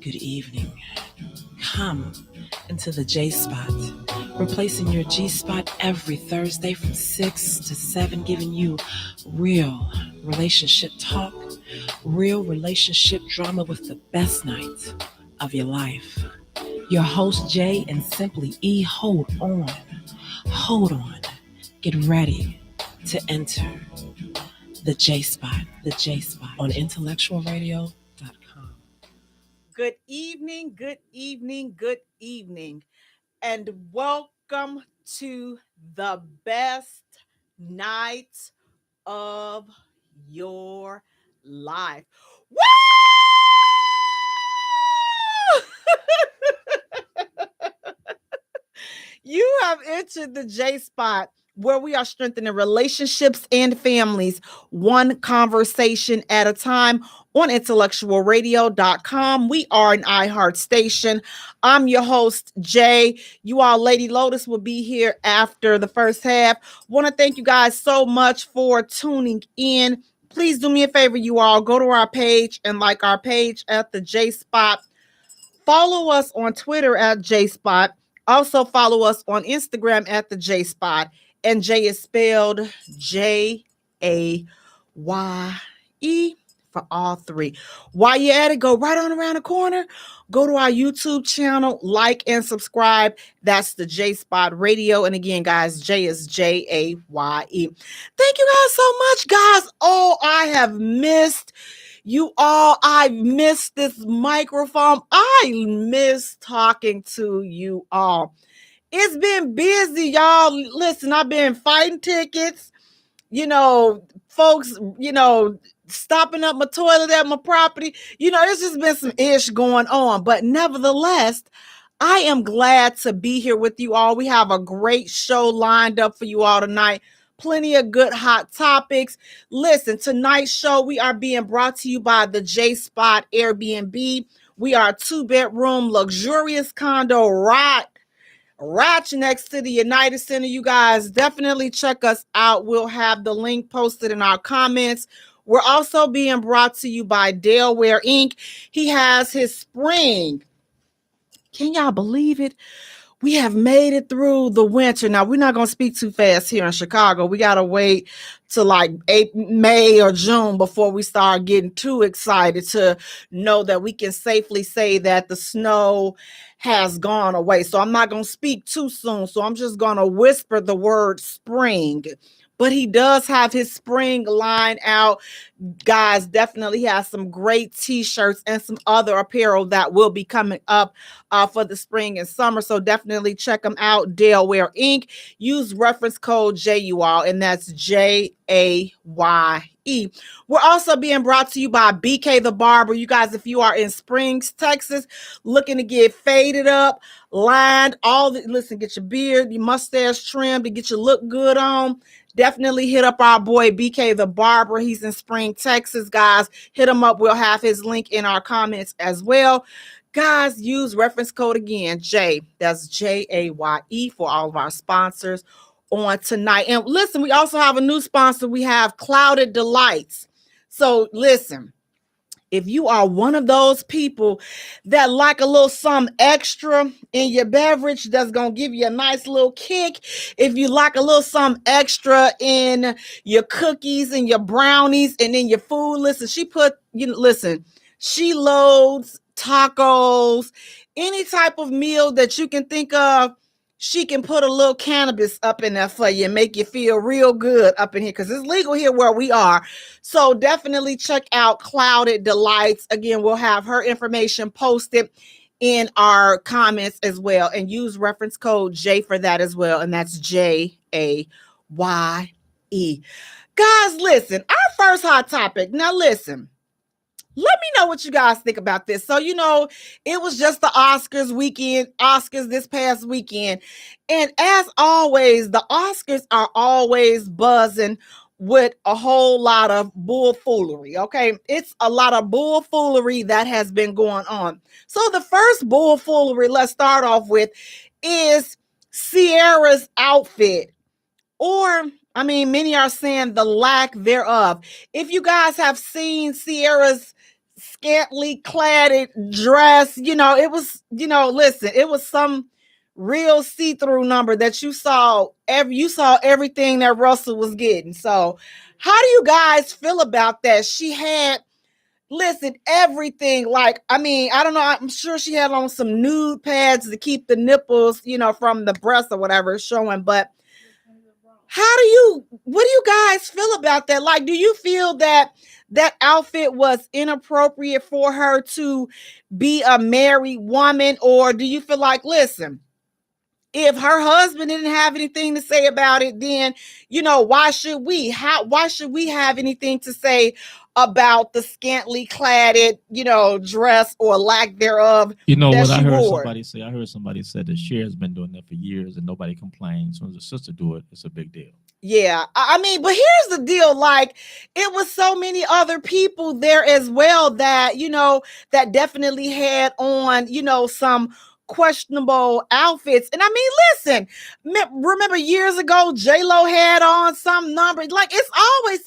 Good evening. Come into the J Spot, replacing your G Spot every Thursday from 6 to 7, giving you real relationship talk, real relationship drama with the best night of your life. Your host, Jay, and Simply E, hold on, get ready to enter the J Spot on IntellectualRadio.com. Good evening, and welcome to the best night of your life. Woo! You have entered the J Spot, where we are strengthening relationships and families, one conversation at a time, on IntellectualRadio.com. We are an iHeart station. I'm your host, Jay. You all, Lady Lotus, will be here after the first half. Want to thank you guys so much for tuning in. Please do me a favor, you all. Go to our page and like our page at the J Spot. Follow us on Twitter at J Spot. Also follow us on Instagram at the J Spot. And Jay is spelled Jaye for all three. While you're at it, go right on around the corner. Go to our YouTube channel, like and subscribe. That's the J Spot Radio. And again, guys, Jay is Jaye. Thank you guys so much, guys. Oh, I have missed you all. I miss this microphone. I miss talking to you all. It's been busy, y'all. Listen, I've been fighting tickets, folks, stopping up my toilet at my property. It's just been some ish going on. But nevertheless, I am glad to be here with you all. We have a great show lined up for you all tonight. Plenty of good hot topics. Listen, tonight's show, we are being brought to you by the J Spot Airbnb. We are a 2-bedroom luxurious condo right next to the United Center. You guys definitely check us out. We'll have the link posted in our comments. We're also being brought to you by Delaware Inc. He has his spring. Can y'all believe it? We have made it through the winter. Now, we're not going to speak too fast here in Chicago. We got to wait till like May or June before we start getting too excited to know that we can safely say that the snow has gone away. So I'm not going to speak too soon. So I'm just going to whisper the word spring. But he does have his spring line out. Guys, definitely has some great t-shirts and some other apparel that will be coming up for the spring and summer. So definitely check them out. Delaware Inc. Use reference code JUAL, and that's JAYE. We're also being brought to you by BK the Barber. You guys, if you are in Springs, Texas, looking to get faded up, lined, listen, get your beard, your mustache trimmed to get your look good on. Definitely hit up our boy BK the Barber. He's in Spring, Texas, guys. Hit him up. We'll have his link in our comments as well. Guys, use reference code again, J. That's JAYE for all of our sponsors on tonight. And listen, we also have a new sponsor. We have Clouded Delights. So listen, if you are one of those people that like a little something extra in your beverage that's going to give you a nice little kick, if you like a little something extra in your cookies and your brownies and in your food, listen, she loads tacos, any type of meal that you can think of. She can put a little cannabis up in there for you and make you feel real good up in here, because it's legal here where we are. So definitely check out Clouded Delights. Again, we'll have her information posted in our comments as well. And use reference code J for that as well. And that's JAYE. Guys, listen, our first hot topic. Now listen. Let me know what you guys think about this. So, it was just the Oscars this past weekend. And as always, the Oscars are always buzzing with a whole lot of bullfoolery, okay? It's a lot of bullfoolery that has been going on. So the first bullfoolery, let's start off with, is Ciara's outfit. Or, many are saying the lack thereof. If you guys have seen Ciara's scantily clad dress. It was, listen, it was some real see-through number that you saw everything that Russell was getting. So how do you guys feel about that? She had, listen, everything. Like, I mean, I don't know. I'm sure she had on some nude pads to keep the nipples, from the breast or whatever showing. But what do you guys feel about that? Like, do you feel that that outfit was inappropriate for her to be a married woman? Or do you feel like, listen, if her husband didn't have anything to say about it, then, why should we? Why should we have anything to say about the scantily cladded, dress or lack thereof that What I she heard wore? somebody say? I heard somebody said that Cher's been doing that for years and nobody complains. When the sister do it, it's a big deal. Yeah, I mean, but here's the deal. Like, it was so many other people there as well that, that definitely had on, some questionable outfits. And I mean, listen, remember years ago, J-Lo had on some number. Like, it's always,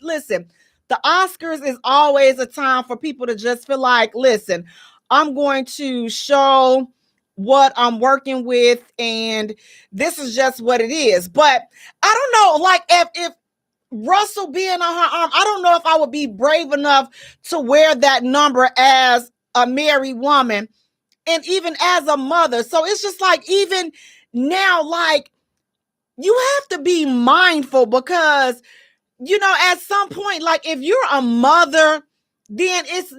listen, the Oscars is always a time for people to just feel like, listen, I'm going to show what I'm working with, and this is just what it is. But I don't know, like, if Russell being on her arm, I don't know if I would be brave enough to wear that number as a married woman and even as a mother. So it's just like, even now, like, you have to be mindful because, at some point, like, if you're a mother, then it's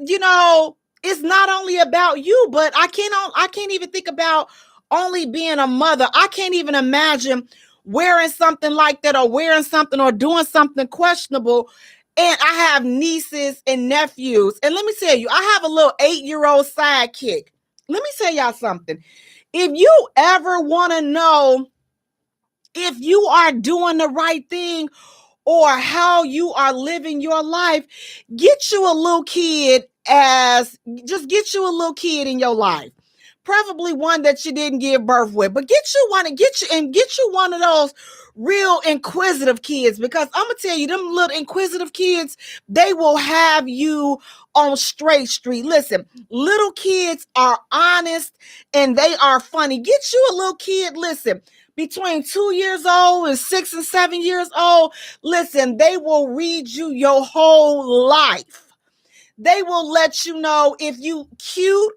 not only about you, but I can't even think about only being a mother. I can't even imagine wearing something like that or wearing something or doing something questionable. And I have nieces and nephews. And let me tell you, I have a little 8-year-old sidekick. Let me tell y'all something. If you ever want to know if you are doing the right thing or how you are living your life, get you a little kid get you a little kid in your life. Preferably one that you didn't give birth with, but get you one of those real inquisitive kids, because I'm gonna tell you, them little inquisitive kids, they will have you on straight street. Listen, little kids are honest and they are funny. Get you a little kid, listen, between 2 years old and 6 and 7 years old. Listen, they will read you your whole life. They will let you know if you cute,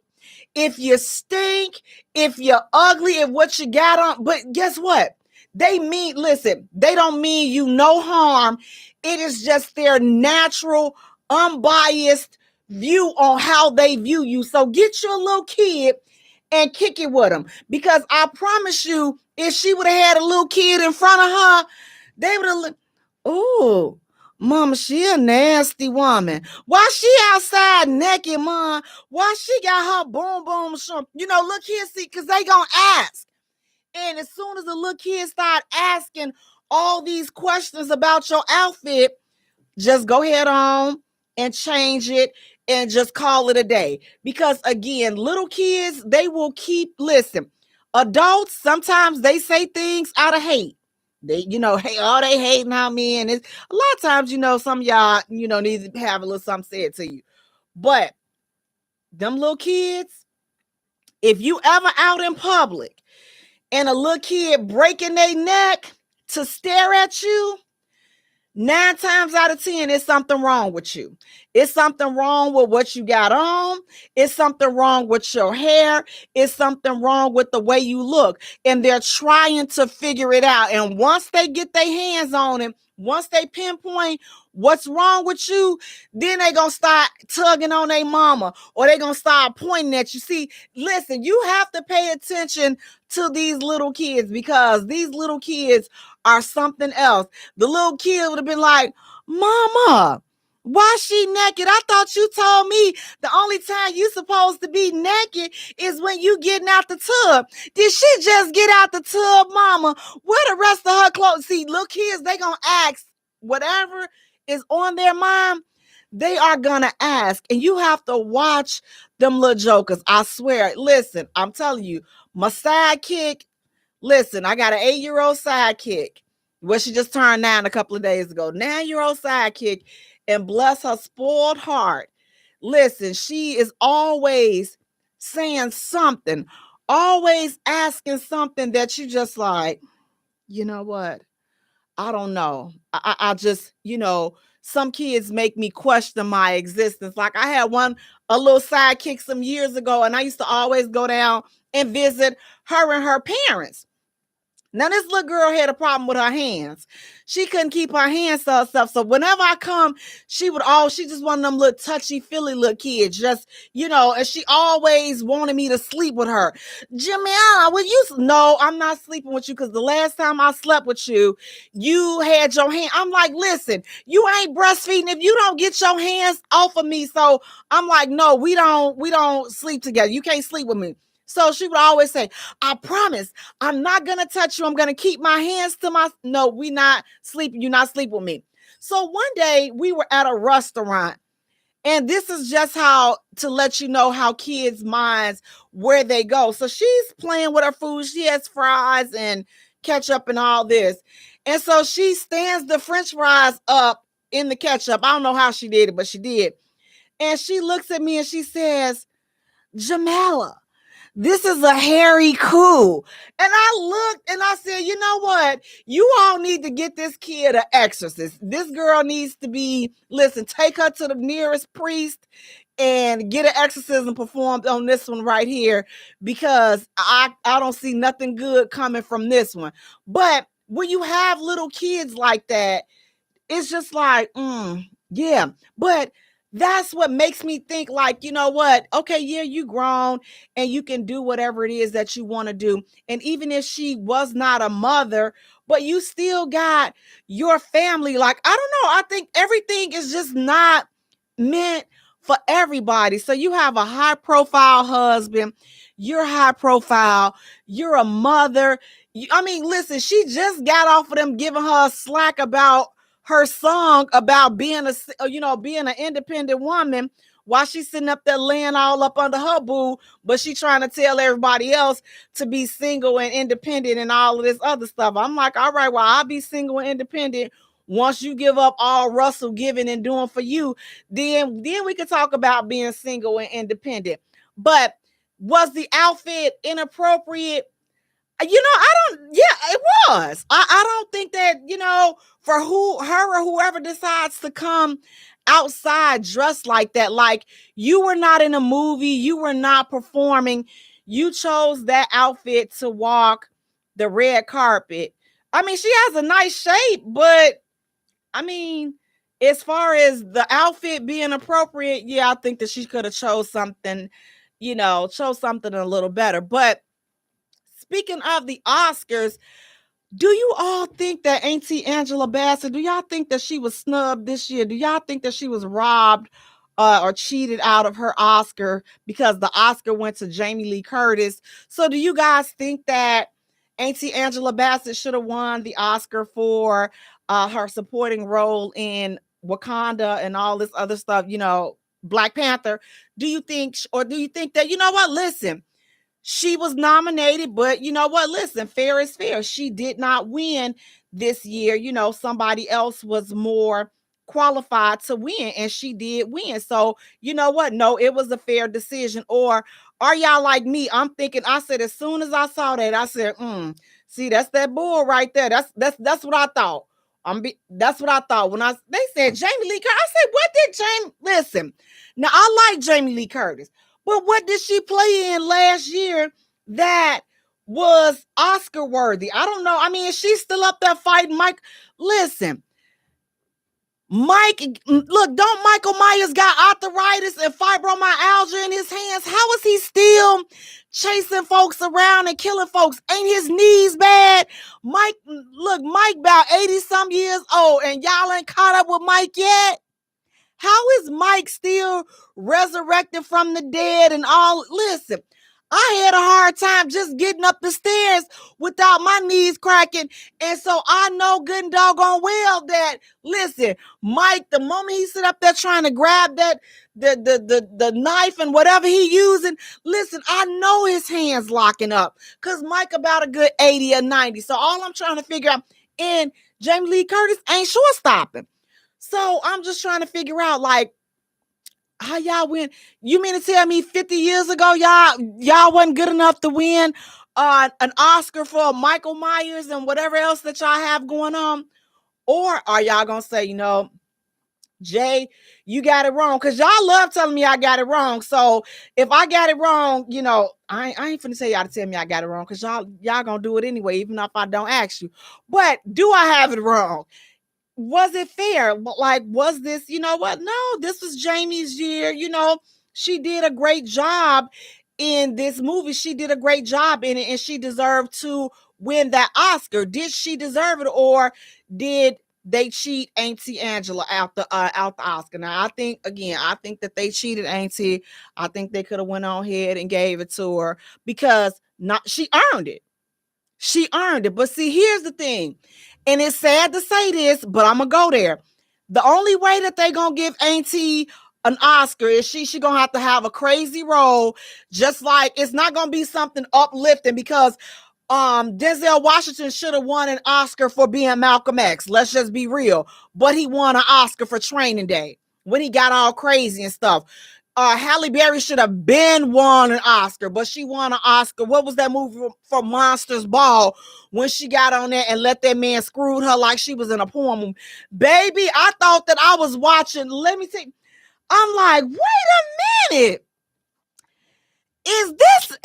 if you stink, if you're ugly, if what you got on. But guess what? They don't mean you no harm. It is just their natural, unbiased view on how they view you. So get your little kid and kick it with them. Because I promise you, if she would have had a little kid in front of her, they would have, oh, Mama, she a nasty woman. Why she outside naked, Mom? Why she got her boom boom shrimp? Look here, see, because they gonna ask. And as soon as the little kids start asking all these questions about your outfit, just go ahead on and change it and just call it a day. Because again, little kids, they will listen, adults, sometimes they say things out of hate. They, hey, they hating on me. And it's a lot of times, some of y'all, need to have a little something said to you. But them little kids, if you ever out in public and a little kid breaking their neck to stare at you, 9 times out of 10, it's something wrong with you. It's something wrong with what you got on. It's something wrong with your hair. It's something wrong with the way you look. And they're trying to figure it out. And once they get their hands on it, once they pinpoint what's wrong with you, then they gonna start tugging on their mama, or they gonna start pointing at you. See, listen, you have to pay attention to these little kids, because these little kids are something else. The little kid would have been like, Mama, why she naked? I thought you told me the only time you supposed to be naked is when you getting out the tub. Did she just get out the tub, Mama? Where the rest of her clothes? See, little kids, they gonna ask whatever is on their mind. They are gonna ask, and you have to watch them little jokers. I swear. Listen, I'm telling you, my sidekick. Listen, I got an 8-year-old sidekick. Well, she just turned 9 a couple of days ago. 9-year-old sidekick, and bless her spoiled heart. Listen, she is always saying something, always asking something that you just like, you know what? I don't know. I just, some kids make me question my existence. Like I had a little sidekick some years ago, and I used to always go down and visit her and her parents. Now, this little girl had a problem with her hands. She couldn't keep her hands to herself. So whenever I come, she just one of them little touchy-feely little kids, just, and she always wanted me to sleep with her. Jamila, no, I'm not sleeping with you because the last time I slept with you, you had your hand. I'm like, listen, you ain't breastfeeding if you don't get your hands off of me. So I'm like, no, we don't sleep together. You can't sleep with me. So she would always say, I promise I'm not going to touch you. I'm going to keep my hands to no, we not sleeping. You not sleep with me. So one day we were at a restaurant, and this is just how to let you know how kids' minds, where they go. So she's playing with her food. She has fries and ketchup and all this. And so she stands the French fries up in the ketchup. I don't know how she did it, but she did. And she looks at me and she says, Jamala, this is a hairy coup. And I looked and I said, you know what? You all need to get this kid an exorcist. This girl needs to take her to the nearest priest and get an exorcism performed on this one right here, because I don't see nothing good coming from this one. But when you have little kids like that, it's just like, yeah. But that's what makes me think like, you know what? Okay, yeah, you grown and you can do whatever it is that you want to do. And even if she was not a mother, but you still got your family. Like, I don't know. I think everything is just not meant for everybody. So you have a high profile husband. You're high profile. You're a mother. Listen, she just got off of them giving her a slack about her song about being being an independent woman, while she's sitting up there laying all up under her boo, but she trying to tell everybody else to be single and independent and all of this other stuff. I'm like, all right, well, I'll be single and independent. Once you give up all Russell giving and doing for you, then we could talk about being single and independent. But was the outfit inappropriate? It was. I don't think that, for her or whoever decides to come outside dressed like that, like you were not in a movie, you were not performing, you chose that outfit to walk the red carpet. She has a nice shape, but as far as the outfit being appropriate, yeah, I think that she could have chose something a little better. But speaking of the Oscars, do you all think that Auntie Angela Bassett, do y'all think that she was snubbed this year? Do y'all think that she was robbed or cheated out of her Oscar because the Oscar went to Jamie Lee Curtis? So do you guys think that Auntie Angela Bassett should have won the Oscar for her supporting role in Wakanda and all this other stuff, Black Panther? Do you think that, listen, she was nominated, but you know what? Listen, fair is fair. She did not win this year. Somebody else was more qualified to win, and she did win. So, you know what? No, it was a fair decision. Or are y'all like me? I'm thinking, I said, as soon as I saw that, I said, see, that's that bull right there. That's what I thought. That's what I thought when they said Jamie Lee Curtis. I said, what did Jamie? Listen, now I like Jamie Lee Curtis. But what did she play in last year that was Oscar worthy? I don't know. Is she still up there fighting Mike? Listen, look, don't Michael Myers got arthritis and fibromyalgia in his hands? How is he still chasing folks around and killing folks? Ain't his knees bad? Mike about 80 some years old, and y'all ain't caught up with Mike yet? How is Mike still resurrected from the dead and all? Listen, I had a hard time just getting up the stairs without my knees cracking. And so I know good and doggone well that, listen, Mike, the moment he sit up there trying to grab that, the knife and whatever he using, listen, I know his hands locking up because Mike about a good 80 or 90. So all I'm trying to figure out, and Jamie Lee Curtis ain't short stopping. So I'm just trying to figure out, like, How y'all win? You mean to tell me 50 years ago y'all wasn't good enough to win an Oscar for Michael Myers and whatever else that y'all have going on? Or are y'all gonna say, Jay, you got it wrong? Because y'all love telling me I got it wrong. So if I got it wrong, I ain't finna tell y'all to tell me I got it wrong, because y'all gonna do it anyway, even if I don't ask you. But do I have it wrong? Was it fair? Like, was this, what? No, this was Jamie's year. She did a great job in this movie. She did a great job in it, and she deserved to win that Oscar. Did she deserve it, or did they cheat Auntie Angela out the Oscar? Now, I think that they cheated Auntie. I think they could have went on ahead and gave it to her, because she earned it. She earned it. But see, here's the thing. And it's sad to say this, but I'm going to go there. The only way that they going to give Auntie an Oscar is she going to have a crazy role. Just like it's not going to be something uplifting, because Denzel Washington should have won an Oscar for being Malcolm X. Let's just be real. But he won an Oscar for Training Day when he got all crazy and stuff. Halle Berry should have been won an Oscar, but she won an Oscar. What was that movie for Monsters Ball, when she got on there and let that man screwed her like she was in a porn movie? Baby, I thought that I was watching. Let me see. I'm like, wait a minute. Is this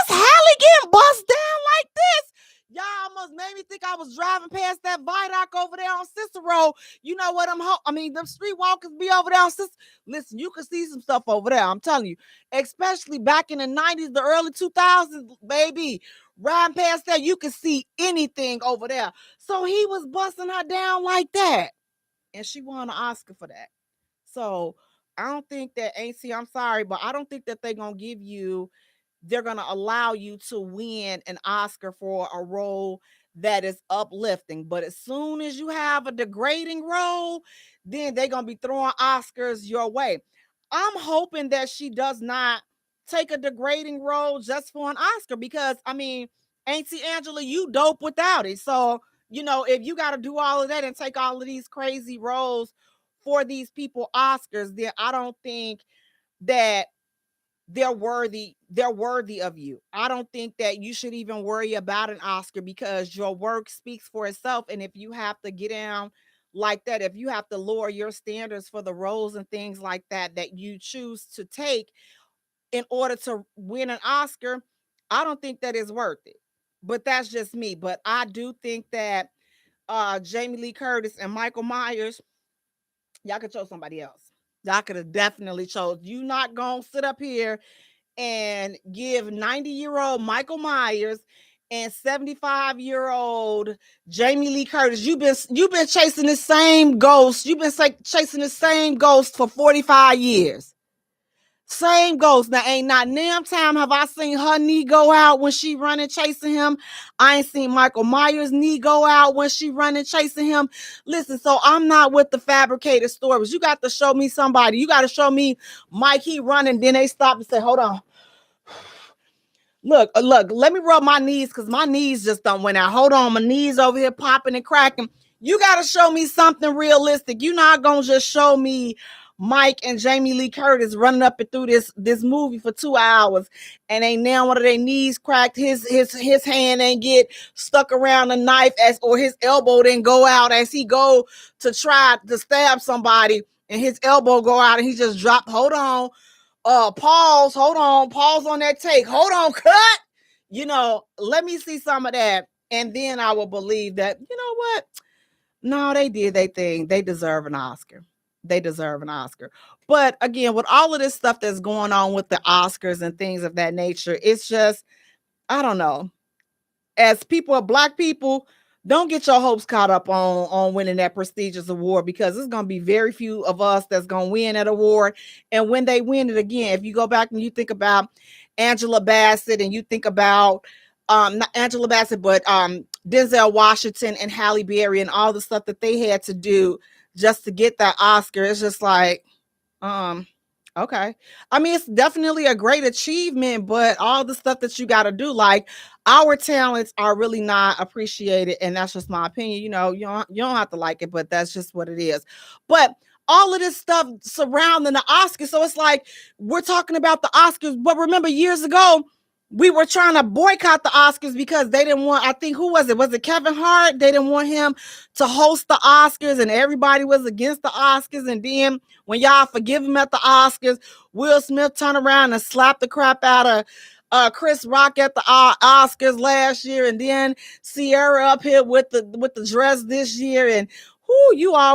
Halle getting bust down like this? Y'all almost made me think I was driving past that viaduct over there on Cicero. You know what? Them streetwalkers be over there on Cicero. Listen, you can see some stuff over there. I'm telling you, especially back in the 90s, the early 2000s, baby. Riding past there, you can see anything over there. So he was busting her down like that, and she won an Oscar for that. So I don't think that Auntie, I'm sorry, but I don't think that they're going to allow you to win an Oscar for a role that is uplifting. But as soon as you have a degrading role, then they're going to be throwing Oscars your way. I'm hoping that she does not take a degrading role just for an Oscar, because, Auntie Angela, you dope without it. So, if you got to do all of that and take all of these crazy roles for these people Oscars, then I don't think that they're worthy of you. I don't think that you should even worry about an Oscar, because your work speaks for itself. And if you have to get down like that, if you have to lower your standards for the roles and things like that you choose to take in order to win an Oscar, I don't think that is worth it. But that's just me. But I do think that Jamie Lee Curtis and Michael Myers, y'all could chose somebody else. Y'all could have definitely chose. You not gonna sit up here and give 90-year-old Michael Myers and 75-year-old Jamie Lee Curtis. You've been chasing the same ghost. You've been chasing the same ghost for 45 years. Same ghost. Now, ain't not damn time have I seen her knee go out when she running chasing him. I ain't seen Michael Myers' knee go out when she running chasing him. Listen, so I'm not with the fabricated stories. You got to show me somebody. You got to show me Mike, he running, then they stop and say, hold on. Look, let me rub my knees, because my knees just don't went out. Hold on, my knees over here popping and cracking. You got to show me something realistic. You're not going to just show me Mike and Jamie Lee Curtis running up and through this movie for 2 hours, and ain't now one of their knees cracked. His hand ain't get stuck around a knife, or his elbow didn't go out as he go to try to stab somebody, and his elbow go out and he just dropped. Hold on. Pause on that take. Hold on, cut. Let me see some of that, and then I will believe that, you know what? No, they did their thing. They deserve an Oscar. But again, with all of this stuff that's going on with the Oscars and things of that nature, it's just, I don't know. As Black people, don't get your hopes caught up on winning that prestigious award, because it's going to be very few of us that's going to win that award. And when they win it again, if you go back and you think about Angela Bassett, and you think about not Angela Bassett, but Denzel Washington and Halle Berry and all the stuff that they had to do just to get that Oscar, it's just like, okay. It's definitely a great achievement, but all the stuff that you got to do, like, our talents are really not appreciated. And that's just my opinion. You don't have to like it, but that's just what it is. But all of this stuff surrounding the Oscars. So it's like we're talking about the Oscars, but remember years ago, we were trying to boycott the Oscars because they didn't want, I think, who was it? Was it Kevin Hart? They didn't want him to host the Oscars, and everybody was against the Oscars. And then when y'all forgive him at the Oscars, Will Smith turned around and slapped the crap out of Chris Rock at the Oscars last year. And then Sierra up here with the dress this year. And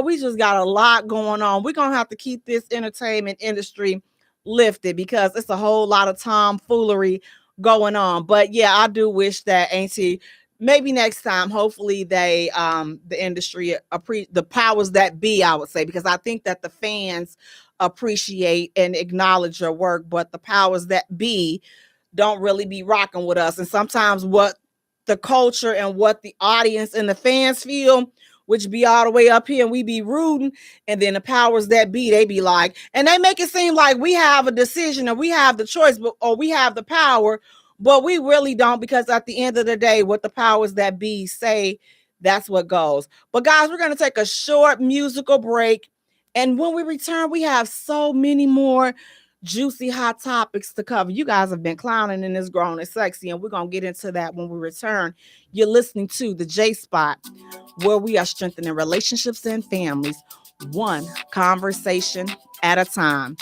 we just got a lot going on. We're going to have to keep this entertainment industry lifted because it's a whole lot of tomfoolery going on. But yeah, I do wish that Auntie, maybe next time, hopefully they the industry the powers that be, I would say, because I think that the fans appreciate and acknowledge your work, but the powers that be don't really be rocking with us. And sometimes what the culture and what the audience and the fans feel, which be all the way up here, and we be rooting, and then the powers that be, they be like, and they make it seem like we have a decision or we have the choice, or we have the power, but we really don't, because at the end of the day, what the powers that be say, that's what goes. But guys, we're going to take a short musical break, and when we return, we have so many more juicy hot topics to cover. You guys have been clowning in this Grown and Sexy, and we're going to get into that when we return. You're listening to the J Spot, where we are strengthening relationships and families, one conversation at a time.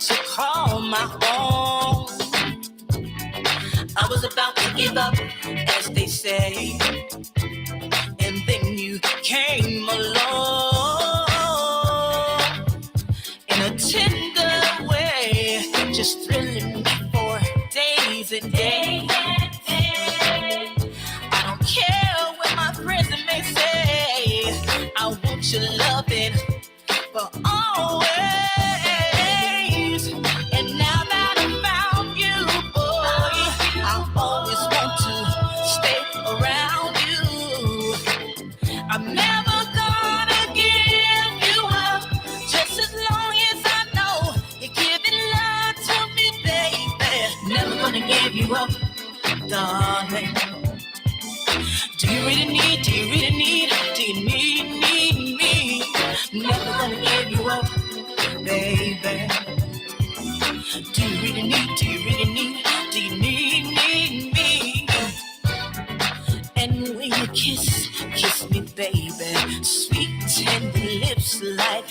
To call my own. I was about to give up, as they say, and then you came along in a tender way, just thrilling me for days and days. I don't care what my friends may say, I want your loving for always. You up, darling. Do you really need me? Never gonna give you up, baby. Do you really need me? And when you kiss me, baby, sweet tender lips like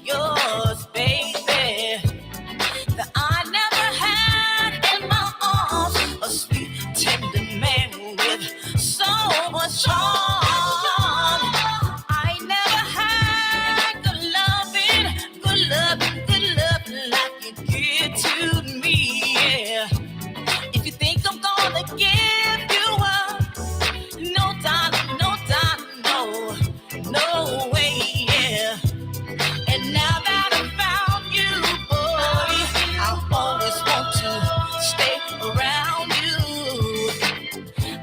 yours, baby, that I never had in my arms. A sweet, tender man with so much charm. I never had good loving like you give to me. Yeah. If you think I'm gonna give you up, no darling, no way. Yeah. And now that I found you, boy, I always want to stay around you.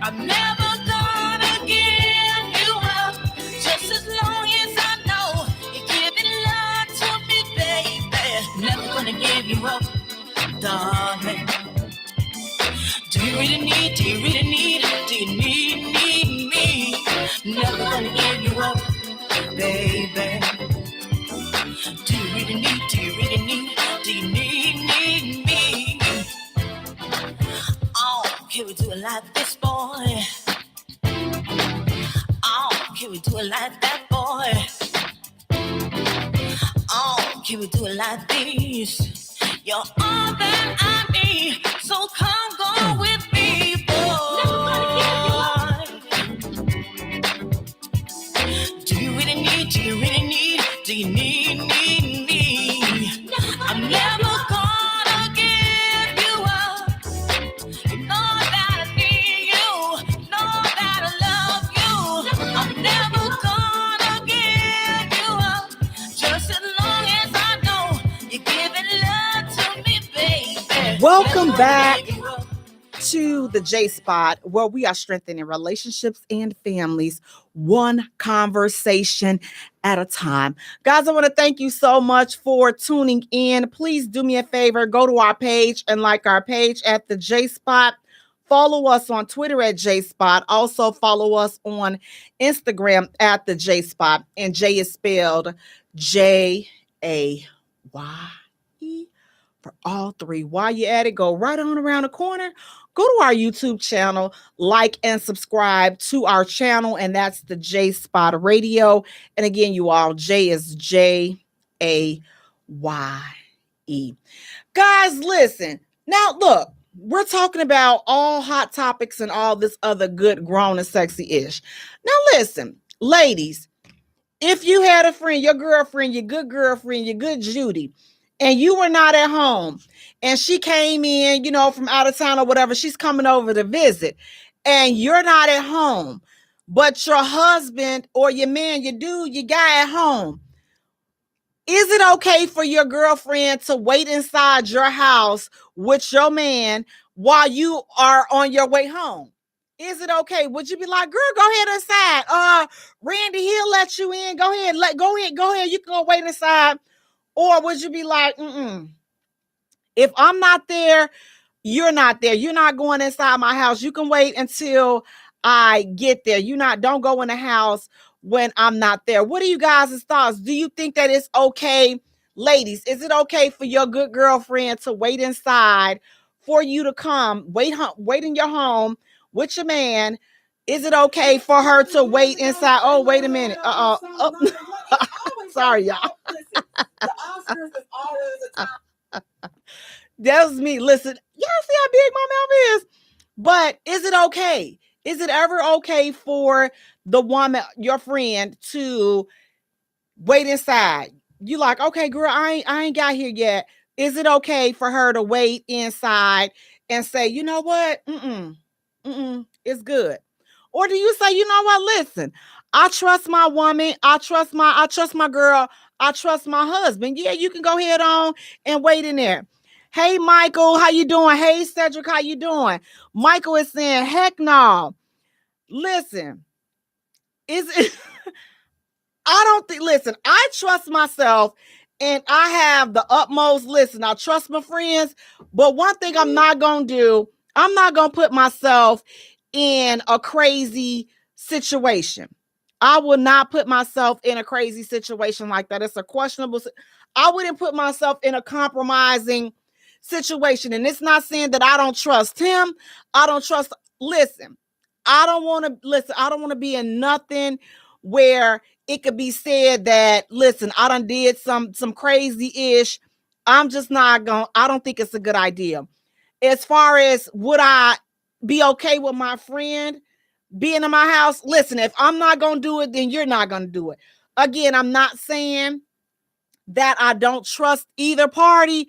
I'm never gonna give you up, just as long as I know you're giving love to me, baby. Never gonna give you up, darling. Do you really need me? Never gonna give you up, baby. Do you really need me? Oh, can we do it like this, boy? Oh, can we do it like that, boy? Oh, can we do it like this? You're all that I need, so come go with me, boy. Do you really need me? I'm never gonna give you up. You know that I need you, know that I love you. Welcome back to the J Spot, where we are strengthening relationships and families one conversation at a time. Guys, I want to thank you so much for tuning in. Please do me a favor, go to our page and like our page at the J Spot. Follow us on Twitter at J Spot. Also follow us on Instagram at the J Spot. And Jay is spelled Jaye. For all three. While you're at it, go right on around the corner. Go to our YouTube channel, like and subscribe to our channel, and that's the J Spot Radio. And again, you all, Jay is Jaye. Guys, listen. Now, look, we're talking about all hot topics and all this other good, grown, and sexy-ish. Now, listen, ladies, if you had a friend, your girlfriend, your good Judy, and you were not at home, and she came in, from out of town or whatever, she's coming over to visit, and you're not at home, but your husband or your man, your dude, your guy at home, is it okay for your girlfriend to wait inside your house with your man while you are on your way home? Is it okay? Would you be like, girl, go ahead inside. Randy, he'll let you in. Go ahead. Go ahead. You can go wait inside. Or would you be like, if I'm not there, you're not there. You're not going inside my house. You can wait until I get there. Don't go in the house when I'm not there. What are you guys' thoughts? Do you think that it's okay? Ladies, is it okay for your good girlfriend to wait inside for you to come, wait in your home with your man? Is it okay for her to wait inside? Oh, wait a minute. Sorry, y'all. Listen, the Oscars is always a time. That was me. Listen, y'all see how big my mouth is? But is it okay? Is it ever okay for the woman, your friend, to wait inside? You like, okay, girl, I ain't got here yet. Is it okay for her to wait inside and say, you know what? It's good. Or do you say, you know what? Listen, I trust my woman. I trust my girl. I trust my husband. Yeah, you can go ahead on and wait in there. Hey, Michael, how you doing? Hey, Cedric, how you doing? Michael is saying, heck no. Listen, I trust myself and I have the utmost, I trust my friends, but one thing I'm not going to do, I'm not going to put myself in a crazy situation. I will not put myself in a crazy situation like that. It's a questionable. I wouldn't put myself in a compromising situation. And it's not saying that I don't trust him. I don't trust. I don't want to be in nothing where it could be said that, I done did some crazy-ish. I'm just not going. I don't think it's a good idea. As far as would I be okay with my friend being in my house? Listen, if I'm not going to do it, then you're not going to do it. Again, I'm not saying that I don't trust either party,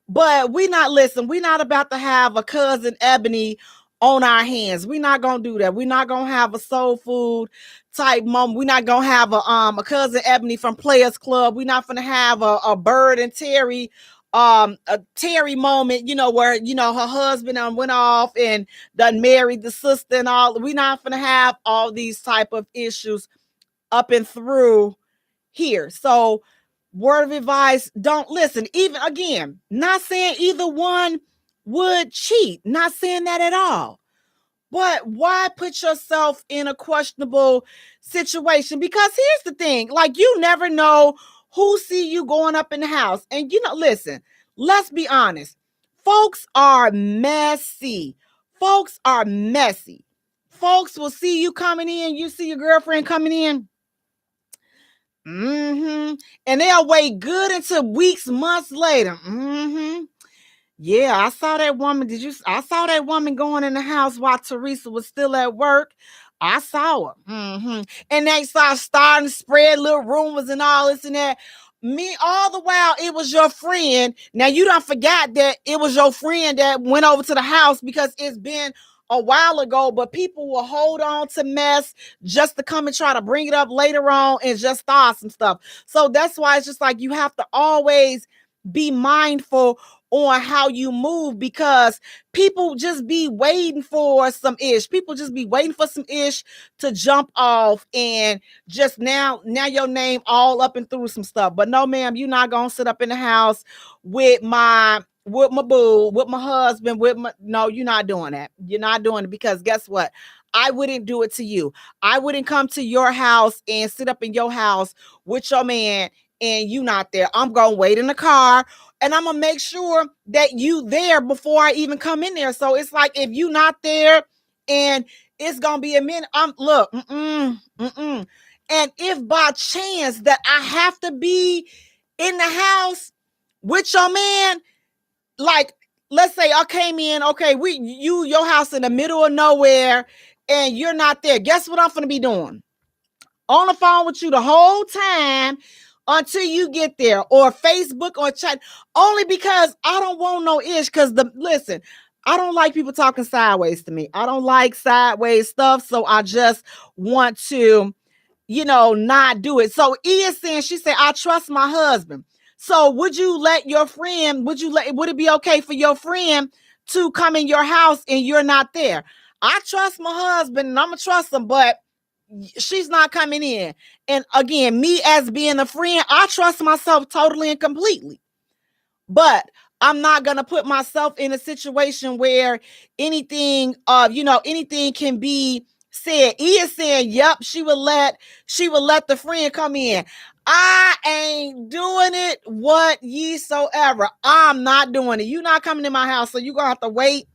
but we're not about to have a cousin Ebony on our hands. We're not going to do that. We're not going to have a soul food type moment. We're not going to have a cousin Ebony from Players Club. We're not going to have a Bird and Terry a Terry moment, where, her husband went off and done married the sister and all. We're not going to have all these type of issues up and through here. So word of advice, don't listen. Even again, not saying either one would cheat, not saying that at all. But why put yourself in a questionable situation? Because here's the thing, you never know who see you going up in the house. And, listen, let's be honest. Folks are messy. Folks will see you coming in. You see your girlfriend coming in. And they'll wait good until weeks, months later. Yeah, I saw that woman. I saw that woman going in the house while Teresa was still at work. I saw her. And they starting to spread little rumors and all this and that. Me, all the while, it was your friend. Now, you don't forget that it was your friend that went over to the house because it's been a while ago, but people will hold on to mess just to come and try to bring it up later on and just start some stuff. So that's why it's just you have to always be mindful on how you move, because people just be waiting for some ish. People just be waiting for some ish to jump off, and just now your name all up and through some stuff. But no, ma'am, you're not gonna sit up in the house with my boo, with my husband, no, you're not doing that. You're not doing it, because guess what? I wouldn't do it to you. I wouldn't come to your house and sit up in your house with your man and you not there. I'm gonna wait in the car, and I'm gonna make sure that you there before I even come in there. So it's like, if you not there and it's gonna be a minute, look, and if by chance that I have to be in the house with your man, like, let's say I came in, okay, your house in the middle of nowhere and you're not there. Guess what I'm gonna be doing? On the phone with you the whole time until you get there, or Facebook or chat, only because I don't want no ish. Because listen, I don't like people talking sideways to me. I don't like sideways stuff. So I just want to, not do it. So E is saying, she said, I trust my husband. So would it be okay for your friend to come in your house and you're not there? I trust my husband and I'm going to trust him, but she's not coming in. And again, me as being a friend, I trust myself totally and completely. But I'm not going to put myself in a situation where anything can be said. E is saying, yep, she would let the friend come in. I ain't doing it whatsoever. I'm not doing it. You're not coming in my house, so you're going to have to wait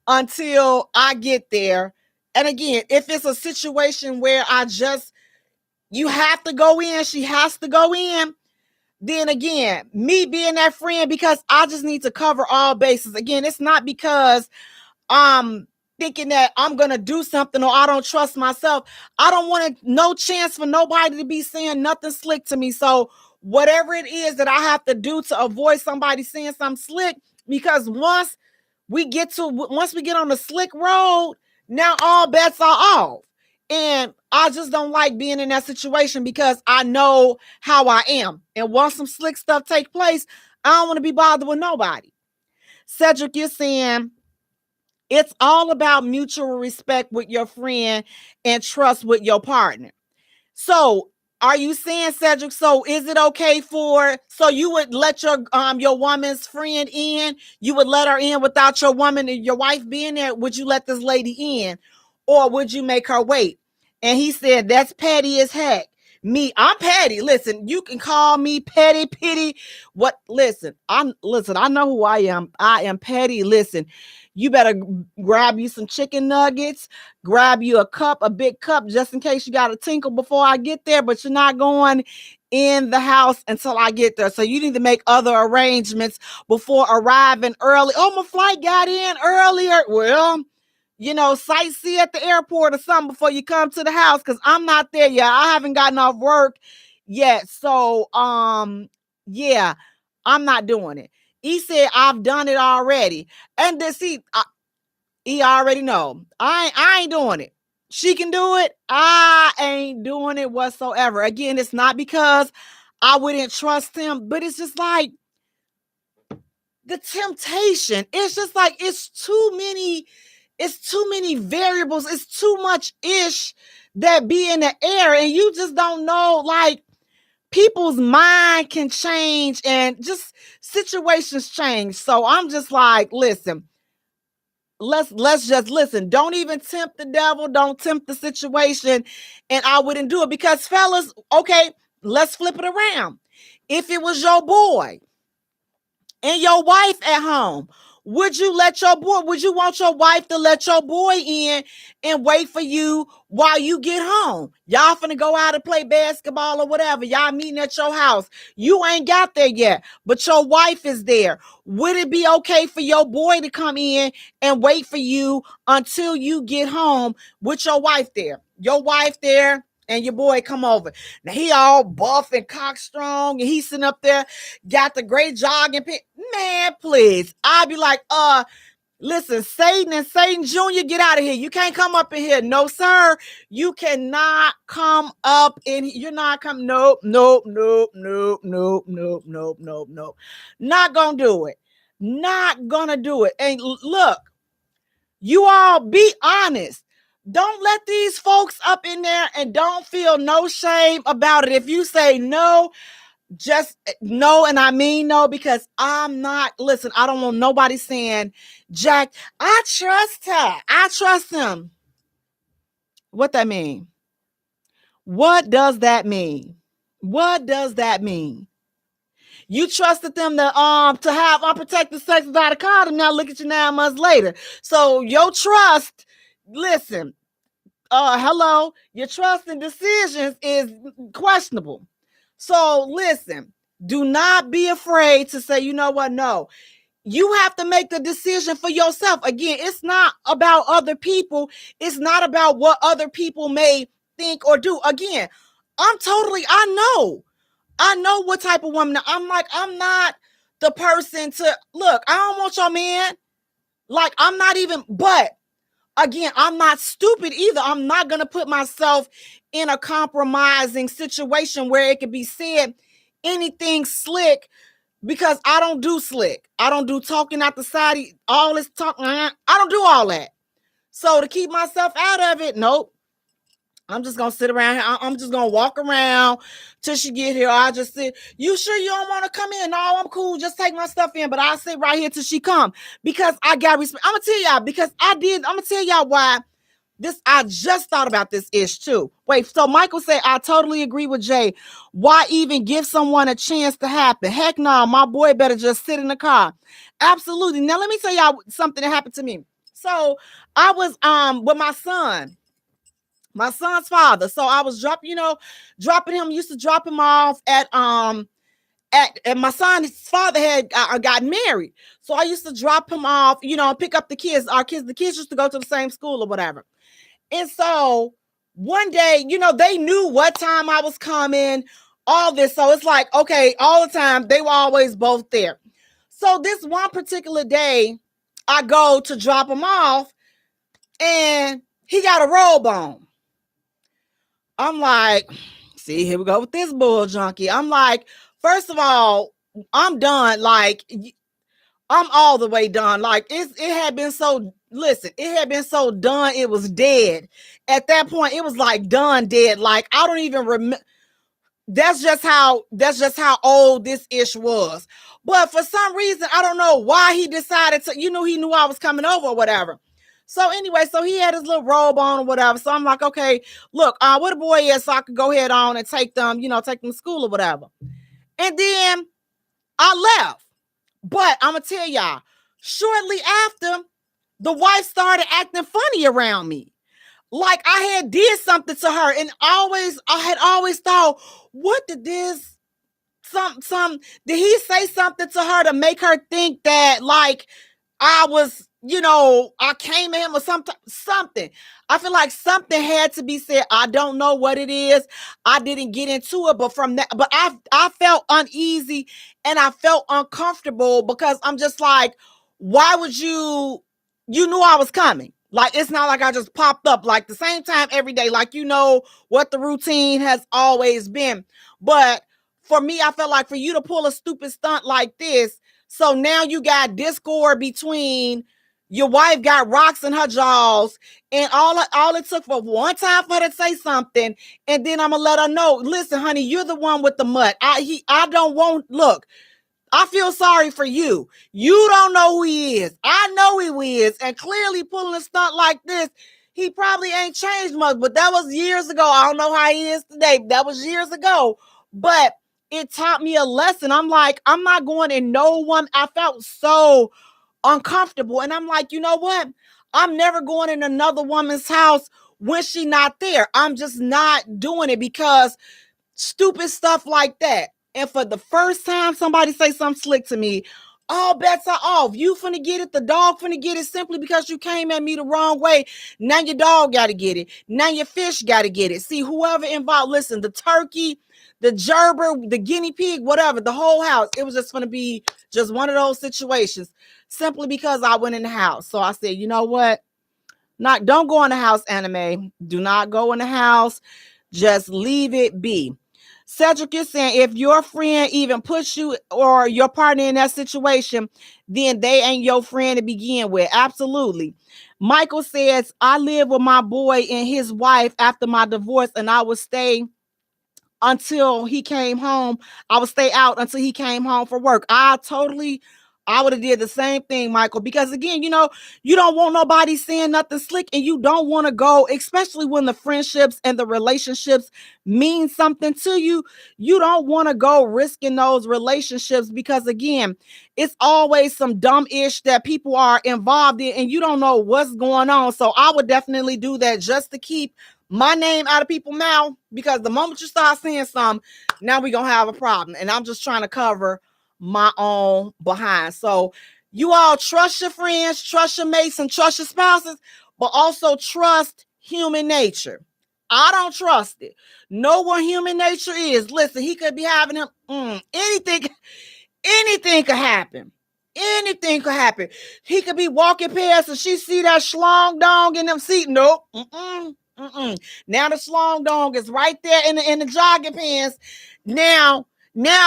until I get there. And again, if it's a situation where you have to go in, she has to go in, then again, me being that friend, because I just need to cover all bases. Again, it's not because I'm thinking that I'm going to do something or I don't trust myself. I don't want no chance for nobody to be saying nothing slick to me. So whatever it is that I have to do to avoid somebody saying something slick, because once we get on the slick road, now all bets are off. And I just don't like being in that situation, because I know how I am. And once some slick stuff take place, I don't want to be bothered with nobody. Cedric, you're saying it's all about mutual respect with your friend and trust with your partner. So are you saying, Cedric, so is it okay so you would let your woman's friend in? You would let her in without your wife being there? Would you let this lady in? Or would you make her wait? And he said, that's petty as heck. I'm petty. Listen, you can call me petty, pity. Listen, I know who I am. I am petty. Listen, you better grab you some chicken nuggets, grab you a big cup, just in case you got to tinkle before I get there, but you're not going in the house until I get there. So you need to make other arrangements before arriving early. Oh, my flight got in earlier. Well, sightsee at the airport or something before you come to the house, because I'm not there yet. I haven't gotten off work yet. So, yeah, I'm not doing it. He said, I've done it already. And he already know. I ain't doing it. She can do it. I ain't doing it whatsoever. Again, it's not because I wouldn't trust him, but it's just like the temptation. It's just like, it's too many variables. It's too much ish that be in the air, and you just don't know, like, people's mind can change and just situations change. So I'm just like, listen, let's just listen. Don't even tempt the devil. Don't tempt the situation. And I wouldn't do it, because fellas, okay, let's flip it around. If it was your boy and your wife at home, would you want your wife to let your boy in and wait for you while you get home? Y'all finna go out and play basketball or whatever. Y'all meeting at your house. You ain't got there yet, but your wife is there. Would it be okay for your boy to come in and wait for you until you get home with your wife there? Your wife there and your boy come over. Now he all buff and cock strong, and he's sitting up there, got the great jogging pant. Man, please. I'd be like, listen, Satan and Satan Jr., get out of here. You can't come up in here. No, sir. You cannot come up in here. You're not coming. Nope. Not gonna do it. Not gonna do it. And look, you all be honest. Don't let these folks up in there and don't feel no shame about it. If you say no, just no, and I mean no, because I'm not, listen, I don't want nobody saying, Jack, I trust her. I trust him. What that mean? What does that mean? What does that mean? You trusted them to have unprotected sex without a condom. Now look at you 9 months later. So your trust, listen, hello, your trust and decisions is questionable. So listen, do not be afraid to say, you know what? No, you have to make the decision for yourself. Again, it's not about other people. It's not about what other people may think or do. Again, I know what type of woman I'm like. I'm not the person to look. I don't want your man. Like, I'm not even, but again, I'm not stupid either. I'm not going to put myself in a compromising situation where it could be said anything slick, because I don't do slick. I don't do talking out the side, all this talking. I don't do all that. So to keep myself out of it, nope. I'm just going to sit around here. I'm just going to walk around till she get here. I just sit. You sure you don't want to come in? No, I'm cool. Just take my stuff in. But I'll sit right here till she come, because I got respect. I'm going to tell y'all, because I'm going to tell y'all why this. I just thought about this ish too. Wait, so Michael said, I totally agree with Jay. Why even give someone a chance to happen? Heck no, my boy better just sit in the car. Absolutely. Now let me tell y'all something that happened to me. So I was with my son's father. So I was dropping him, used to drop him off at my son's father had got married. So I used to drop him off, pick up the kids. The kids used to go to the same school or whatever. And so one day, they knew what time I was coming, all this. So it's like, okay, all the time they were always both there. So this one particular day, I go to drop him off and he got a robe on. I'm like, see, here we go with this bull junkie. I'm like, first of all, I'm done. Like, I'm all the way done. Like, it had been so done. It was dead. At that point, it was like done, dead. Like, I don't even remember. That's just how old this ish was. But for some reason, I don't know why he decided to, he knew I was coming over or whatever. So anyway, so he had his little robe on or whatever. So I'm like, okay, look, where the boy is, so I could go ahead on and take them to school or whatever. And then I left. But I'm going to tell y'all, shortly after, the wife started acting funny around me. Like I had did something to her. And I had always thought, what did this, did he say something to her to make her think that like I was, I came at him or something. I feel like something had to be said. I don't know what it is. I didn't get into it, but I felt uneasy and I felt uncomfortable, because I'm just like, why would you knew I was coming. Like, it's not like I just popped up like the same time every day. Like, what the routine has always been. But for me, I felt like for you to pull a stupid stunt like this, so now you got discord between your wife, got rocks in her jaws, and all it took for one time for her to say something, and then I'm gonna let her know, listen, honey, you're the one with the mutt. I don't want, look, I feel sorry for you. You don't know who he is. I know who he is, and clearly pulling a stunt like this, he probably ain't changed much, but that was years ago. I don't know how he is today. That was years ago, but it taught me a lesson. I'm like, I'm not going in no one. I felt so uncomfortable. And I'm like, you know what? I'm never going in another woman's house when she's not there. I'm just not doing it, because stupid stuff like that. And for the first time somebody say something slick to me, all bets are off. You finna get it. The dog finna get it simply because you came at me the wrong way. Now your dog got to get it. Now your fish got to get it. See, whoever involved, listen, the turkey, the gerber, the guinea pig, whatever, the whole house, it was just going to be just one of those situations, simply because I went in the house. So I said, you know what? Don't go in the house, anime. Do not go in the house. Just leave it be. Cedric is saying if your friend even puts you or your partner in that situation, then they ain't your friend to begin with. Absolutely. Michael says, I live with my boy and his wife after my divorce, and I would stay until he came home. I would stay out until he came home for work. I would have did the same thing, Michael, because again, you don't want nobody saying nothing slick, and you don't want to go, especially when the friendships and the relationships mean something to you. You don't want to go risking those relationships because again, it's always some dumb ish that people are involved in and you don't know what's going on. So I would definitely do that just to keep my name out of people's mouth, because the moment you start saying something, now we're going to have a problem. And I'm just trying to cover my own behind. So you all trust your friends, trust your mates, and trust your spouses, but also trust human nature. I don't trust it. Know what human nature is. Listen, he could be having him anything could happen. Anything could happen. He could be walking past and she see that schlong dong in them seat. Nope. Now the schlong dong is right there in the jogging pants. Now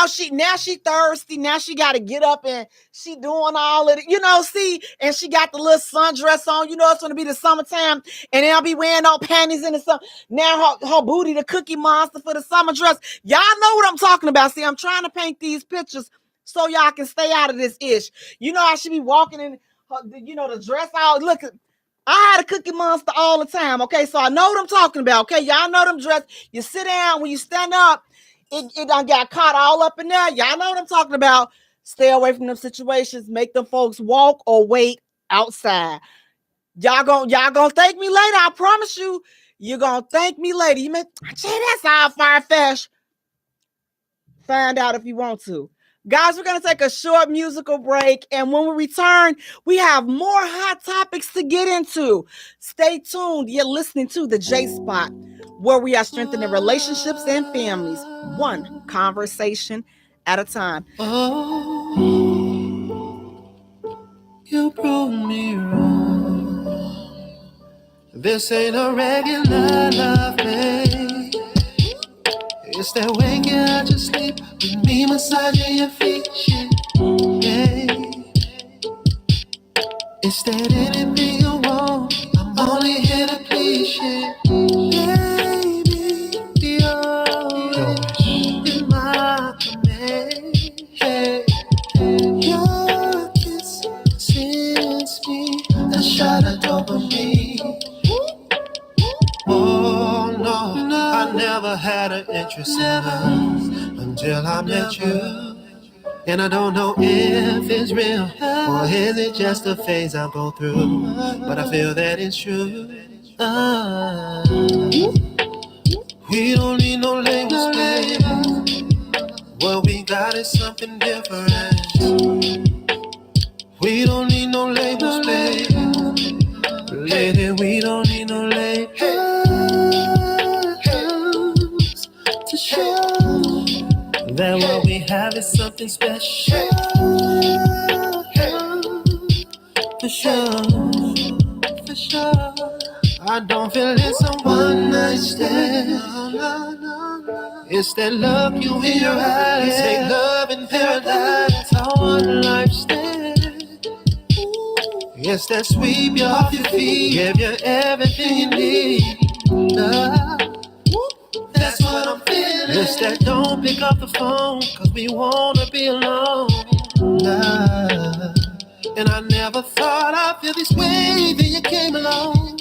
she thirsty. Now she got to get up and she doing all of it, see, and she got the little sundress on, it's going to be the summertime and they'll be wearing all panties in the summer. Now her booty, the cookie monster for the summer dress. Y'all know what I'm talking about. See, I'm trying to paint these pictures so y'all can stay out of this ish. I should be walking in her, the dress out. Look, I had a cookie monster all the time. Okay. So I know what I'm talking about. Okay. Y'all know them dress. You sit down, when you stand up, it done got caught all up in there. Y'all know what I'm talking about. Stay away from them situations. Make them folks walk or wait outside. Y'all gonna thank me later. I promise you, you're gonna thank me later. You may, that's all far-fetched. Find out if you want to. Guys, we're going to take a short musical break. And when we return, we have more hot topics to get into. Stay tuned. You're listening to the J Spot, where we are strengthening relationships and families, one conversation at a time. Oh, you proved me wrong. This ain't a regular love, babe. It's that waking out your sleep with me massaging your feet, yeah. It's that anything you want, I'm only here to please you, baby. You're in my command, hey. Your kiss sends me a shot of dopamine. Oh no, I never had an interest in love until I met you. And I don't know if it's real or is it just a phase I go through, but I feel that it's true. We don't need no labels, baby. What we got is something different. We don't need no labels, baby. Lady, we don't need no labels to show that what we have is something special. For sure. I don't feel it's a one night stand. It's that look you in your eyes. Take love in paradise. Our one life stand. It's that sweep you off your feet. Give you everything you need. That's what I'm feeling. It's that don't pick up the phone, cause we wanna be alone. And I never thought I'd feel this way. Then you came along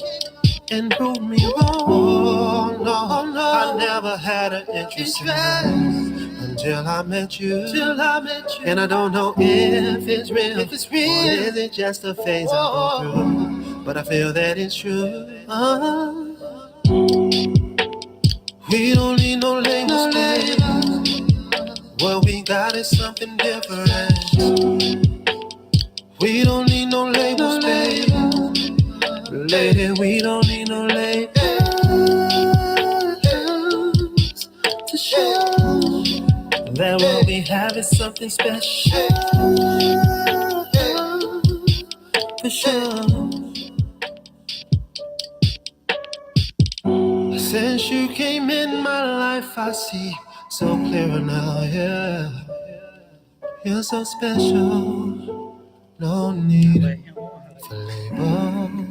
and proved me wrong. Oh no, I never had an interest in love until I met you. And I don't know if it's real, or is it just a phase I go through, but I feel that it's true. We don't need no labels, baby. What we got is something different. We don't need no labels, baby. Lady, we don't need no labels to show that what we have is something special. For sure. Since you came in my life, I see so clearer now, yeah. You're so special, no need for label.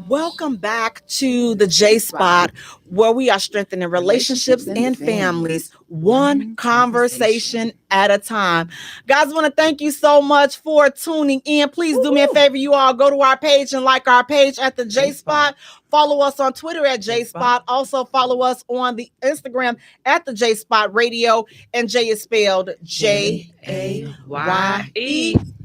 Welcome back to the J Spot, where we are strengthening relationships and families, one conversation at a time. Guys, I want to thank you so much for tuning in. Please do me a favor, you all go to our page and like our page at the J Spot. Follow us on Twitter at J Spot. Also follow us on the Instagram at the J Spot Radio, and Jay is spelled Jaye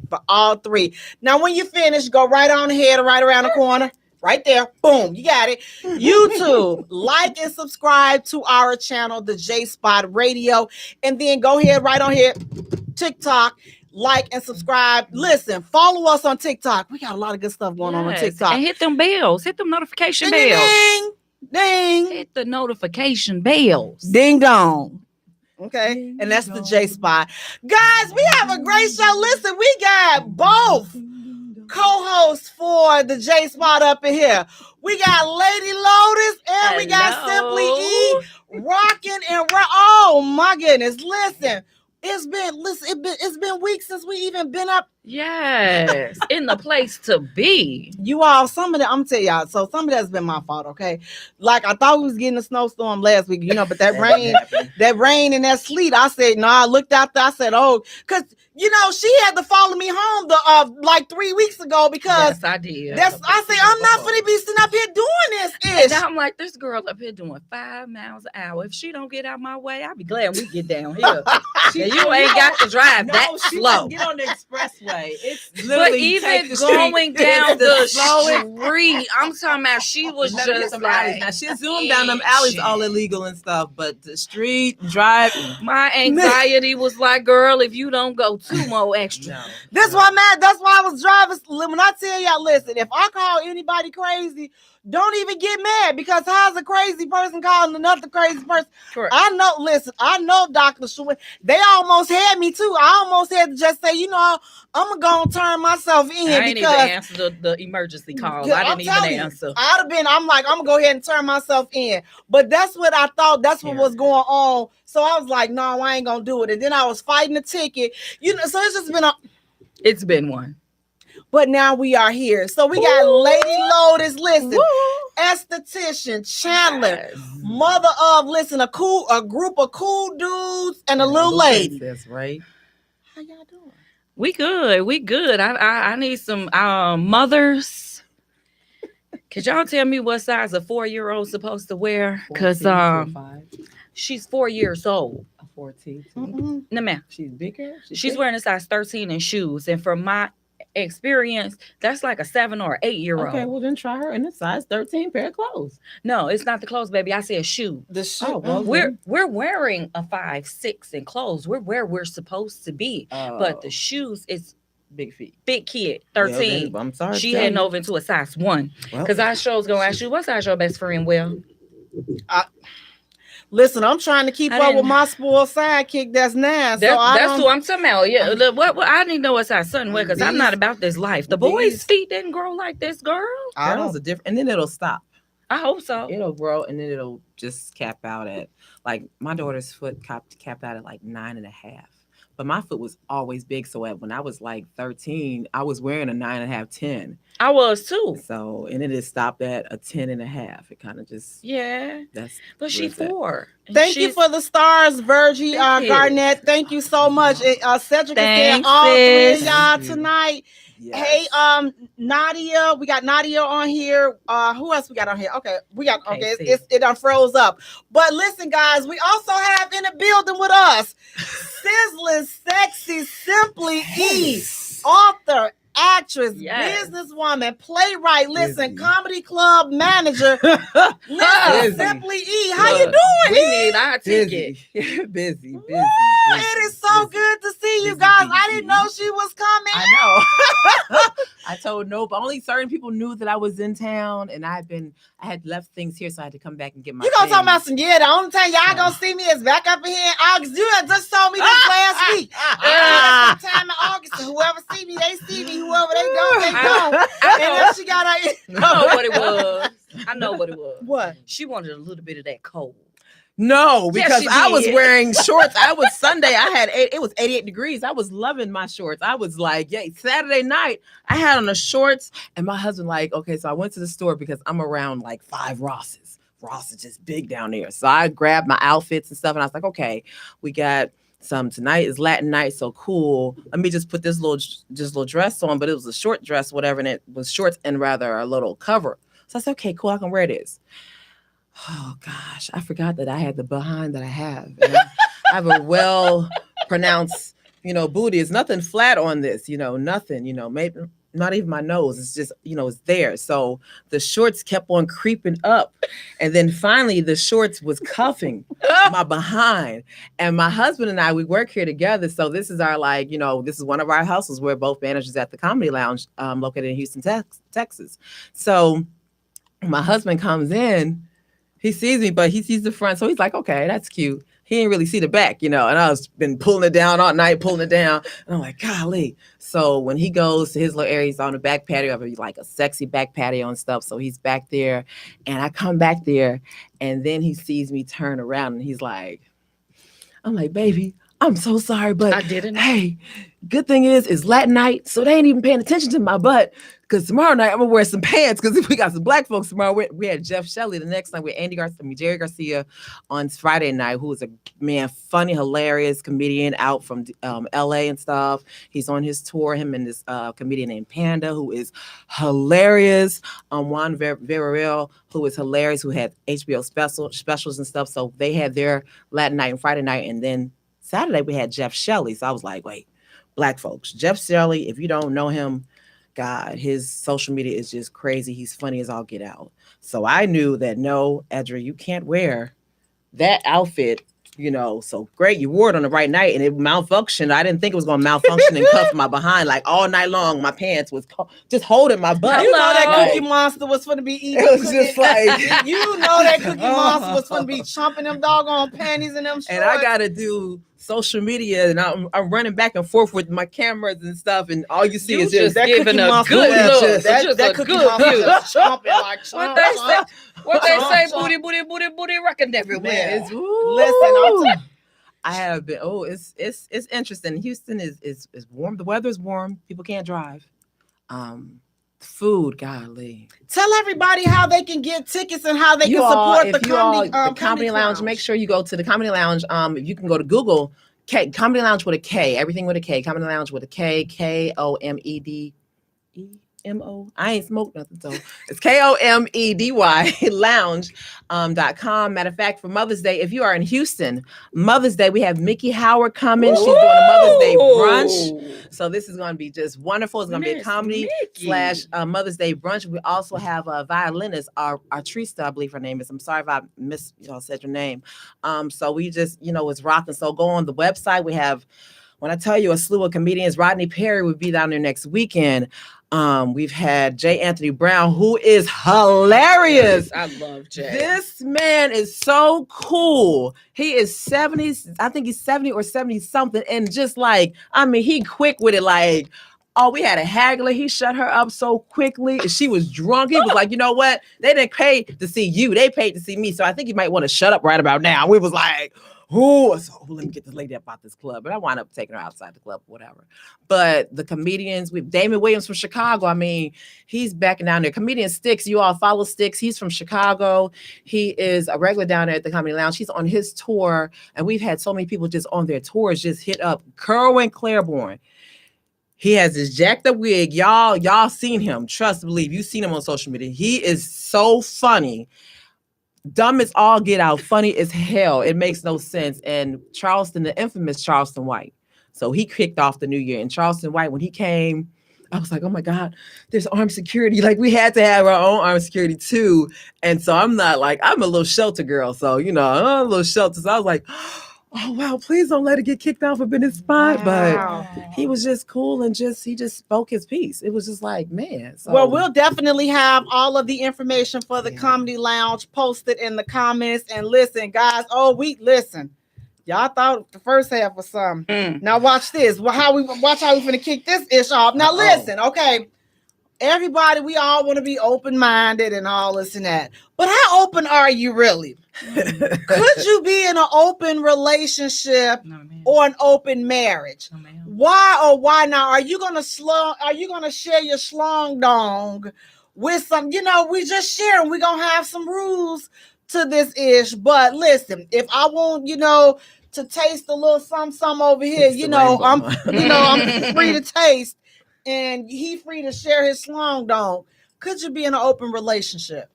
for all three. Now, when you finish, go right on ahead and right around the corner. Right there. Boom. You got it. YouTube, like and subscribe to our channel, the J Spot Radio. And then go ahead right on here. TikTok, like and subscribe. Listen, follow us on TikTok. We got a lot of good stuff going on TikTok. And hit them bells. Hit them notification bells. Ding, ding. Hit the notification bells. Ding dong. Okay. And that's the J Spot. Guys, we have a great show. Listen, we got both co-hosts for the J Spot up in here. We got Lady Lotus and we got Simply E rocking and oh my goodness. Listen, it's been weeks since we even been up. Yes, in the place to be. You all, some of that, I'm telling y'all, so some of that's been my fault, okay? Like, I thought we was getting a snowstorm last week, but that rain and that sleet, I said, no, I looked out there, I said, oh, because, she had to follow me home like 3 weeks ago because yes, I did. I said, I'm not going to be sitting up here doing this ish. And I'm like, this girl up here doing 5 miles an hour. If she don't get out my way, I'll be glad we get down here. You ain't got to drive that slow. Get on the expressway. It's but even going down the street, I'm talking about she was just like, now she zoomed down them alleys all illegal and stuff, but the street driving. My anxiety was like, girl, if you don't go 2 more extra. No. That's why I was driving. When I tell y'all, listen, if I call anybody crazy, don't even get mad, because how's a crazy person calling another crazy person? Correct. I know Dr. Schwinn. They almost had me too. I almost had to just say, I'm going to go and turn myself in. I didn't even answer the emergency call. I didn't even answer. I'm like, I'm going to go ahead and turn myself in. But that's what I thought. That's what was going on. So I was like, no, I ain't going to do it. And then I was fighting the ticket. So it's just been It's been one. But now we are here. So we got Lady Lotus, listen, esthetician, Chandler, mother of, a group of cool dudes and a little lady. That's right. How y'all doing? We good. I need some mothers. Could y'all tell me what size a 4-year-old supposed to wear? Because she's 4 years old. 14. Mm-hmm. No, ma'am. She's bigger. She's wearing a size 13 in shoes, and from my experience, that's like a 7 or 8 year old. Okay, well then try her in a size 13 pair of clothes. No, it's not the clothes, baby. I said shoe. The shoe. Oh, well, we're wearing a 5, 6 in clothes. We're where we're supposed to be, but the shoes is big feet. Big kid, 13. Yeah, I'm sorry. She heading over into a size 1 because I show's gonna ask you, what size your best friend wear? Listen, I'm trying to keep up with my spoiled sidekick that's 9. That's who I'm talking about. Yeah, what I need to know what size son wear, because I'm not about this life. The boys' feet didn't grow like this, girl. Girls are different, and then it'll stop. I hope so. It'll grow, and then it'll just cap out at, like, my daughter's foot capped out at like 9.5. But my foot was always big. So when I was like 13, I was wearing a 9.5, 10. I was too. So, and it just stopped at a 10.5. It kind of just. Yeah. But she's 4. Thank you for the stars, Virgie Garnett. Thank you so much. Cedric is there, all 3 of y'all tonight. Yes. Hey, Nadia, we got Nadia on here. Who else we got on here? Okay, it done froze up. But listen, guys, we also have in the building with us sizzling, sexy, Simply E, author, actress, businesswoman, playwright, comedy club manager. Simply E, how you doing? We need our ticket. Busy. It is so good to see you guys. I didn't know she was coming. I know. I told no, but only certain people knew that I was in town, and I had left things here, so I had to come back and get my. You gonna talk about some? Yeah, the only time y'all gonna see me is back up in here in August. You had just told me this last week. Sometime in August, and whoever see me, they see me. Whoever they don't, they don't. And then she got her. I know what it was. What? She wanted a little bit of that cold. No, because Yes, I was did. wearing shorts. I was Sunday. It was 88 degrees. I was loving my shorts. I was like, yeah, Saturday night, I had on the shorts and my husband like, okay, so I went to the store because I'm around like 5 Rosses. Ross is just big down there. So I grabbed my outfits and stuff and I was like, okay, we got some tonight is Latin night. So cool. Let me just put this little dress on, but it was a short dress, whatever. And it was shorts and rather a little cover. So I said, okay, cool. I can wear this. Oh gosh, I forgot that I had the behind that I have. And I have a well pronounced, booty. It's nothing flat on this, nothing, maybe not even my nose. It's just, it's there. So the shorts kept on creeping up. And then finally the shorts was cuffing my behind. And my husband and I, we work here together. So this is our this is one of our hustles. We're both managers at the Comedy Lounge located in Houston, Texas. So my husband comes in. He sees me, but he sees the front. So he's like, okay, that's cute. He didn't really see the back, and I was been pulling it down all night, pulling it down. And I'm like, golly. So when he goes to his little area, he's on the back patio of like a sexy back patio and stuff. So he's back there and I come back there and then he sees me turn around and he's like, I'm like, baby, I'm so sorry, but I didn't. Hey, good thing is it's Latin night, so they ain't even paying attention to my butt. Because tomorrow night I'm gonna wear some pants. Because we got some black folks tomorrow. We had Jeff Shelley the next night with Jaye Garcia on Friday night, who is a funny, hilarious comedian out from LA and stuff. He's on his tour. Him and this comedian named Panda, who is hilarious. Juan Villarreal, who is hilarious, who had HBO specials and stuff. So they had their Latin night and Friday night, and then Saturday we had Jeff Shelley. So I was like, wait, black folks. Jeff Shelley, if you don't know him, God, his social media is just crazy. He's funny as all get out. So I knew that no, Edra, you can't wear that outfit, so great. You wore it on the right night and it malfunctioned. I didn't think it was going to malfunction and cuff my behind. Like all night long, my pants was just holding my butt. You know that Cookie Monster was going to be eating. It was just like, that Cookie Monster was going to be chomping them doggone panties in them shorts. And I got to do social media and I'm running back and forth with my cameras and stuff. And all you see is just that giving a good look. That Cookie Monster just chomping like chomp. What they say, booty, rocking everywhere. Listen, I have been. Oh, it's interesting. Houston is warm. The weather is warm. People can't drive. Food, golly. Tell everybody how they can get tickets and how they can support the Comedy Lounge. Make sure you go to the Comedy Lounge. If you can go to Google, Comedy Lounge with a K, everything with a K. Comedy Lounge with a K, KOMEDEMO. I ain't smoked nothing, so it's KOMEDY lounge.com. Matter of fact, for Mother's Day, if you are in Houston, Mother's Day, we have Mickey Howard coming. She's doing a Mother's Day brunch. So this is going to be just wonderful. It's going to be a comedy / Mother's Day brunch. We also have a violinist, Artrista, I believe her name is. I'm sorry if I said your name. So we just, it's rocking. So go on the website. We have, when I tell you, a slew of comedians. Rodney Perry will be down there next weekend. We've had J. Anthony Brown, who is hilarious. I love Jay. This man is so cool. He is 70. I think he's 70 or 70 something. And just he quick with it. Like, oh, we had a haggler. He shut her up so quickly. She was drunk. He was like, you know what? They didn't pay to see you. They paid to see me. So I think you might want to shut up right about now. We was like, let me get this lady up out this club. But I wound up taking her outside the club, whatever. But the comedians, Damon Williams from Chicago. I mean, he's back down there. Comedian Sticks, you all follow Sticks. He's from Chicago. He is a regular down there at the Comedy Lounge. He's on his tour. And we've had so many people just on their tours just hit up. Kerwin Claiborne. He has this jacked up wig. Y'all seen him. Trust, believe. You've seen him on social media. He is so funny. Dumb as all get out, funny as hell. It makes no sense. And Charleston, the infamous Charleston White. So he kicked off the new year. And Charleston White, when he came, I was like, oh my God, there's armed security. Like we had to have our own armed security too. And so I'm not I'm a little shelter girl. So, I'm a little shelter. So I was like, oh wow, please don't let it get kicked off up in his spot. Wow. But he was just cool and he just spoke his piece. It was just like, man. So. Well, we'll definitely have all of the information for the Comedy Lounge posted in the comments. And listen, guys, listen. Y'all thought the first half was something. Now watch this. Watch how we finna kick this ish off. Now listen, okay. everybody, we all want to be open-minded and all this and that. But how open are you really? Could you be in an open relationship or an open marriage? Why or why not? Are you gonna share your schlong dong with some? We just sharing. We're gonna have some rules to this ish. But listen, if I want, to taste a little some over here, I'm free to taste, and he free to share his schlong dong. Could you be in an open relationship?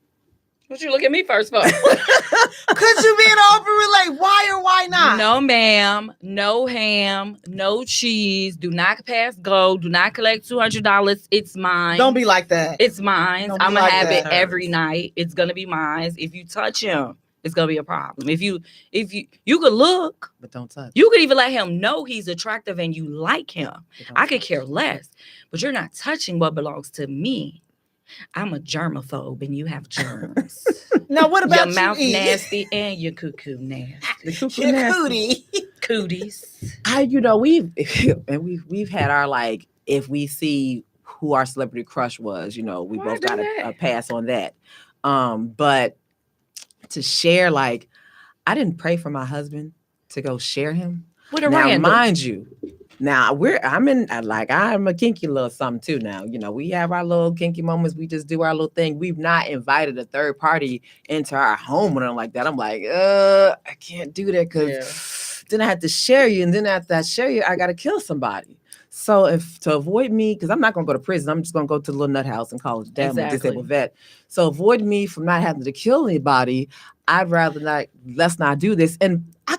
What you look at me first for? Could you be in an open relationship? Why or why not? No, ma'am. No ham. No cheese. Do not pass go. Do not collect $200. It's mine. Don't be like that. It's mine. I'm gonna like have that. it every night. It's gonna be mine. If you touch him, it's gonna be a problem. If you could look, but don't touch. You could even let him know he's attractive and you like him. I could care less, but you're not touching what belongs to me. I'm a germaphobe and you have germs. Now, what about your mouth nasty and your cuckoo nasty? The cuckoo your nasty. Cooties. We've had our if we see who our celebrity crush was, we both got a pass on that. But to share, I didn't pray for my husband to go share him. What a now, random. mind you. Now I'm a kinky little something too now. We have our little kinky moments. We just do our little thing. We've not invited a third party into our home or anything like that. I'm like, I can't do that because then I have to share you. And then after I share you, I got to kill somebody. So to avoid me, because I'm not going to go to prison, I'm just going to go to the little nut house and call it damn a disabled vet. So avoid me from not having to kill anybody. I'd rather not, let's not do this. And I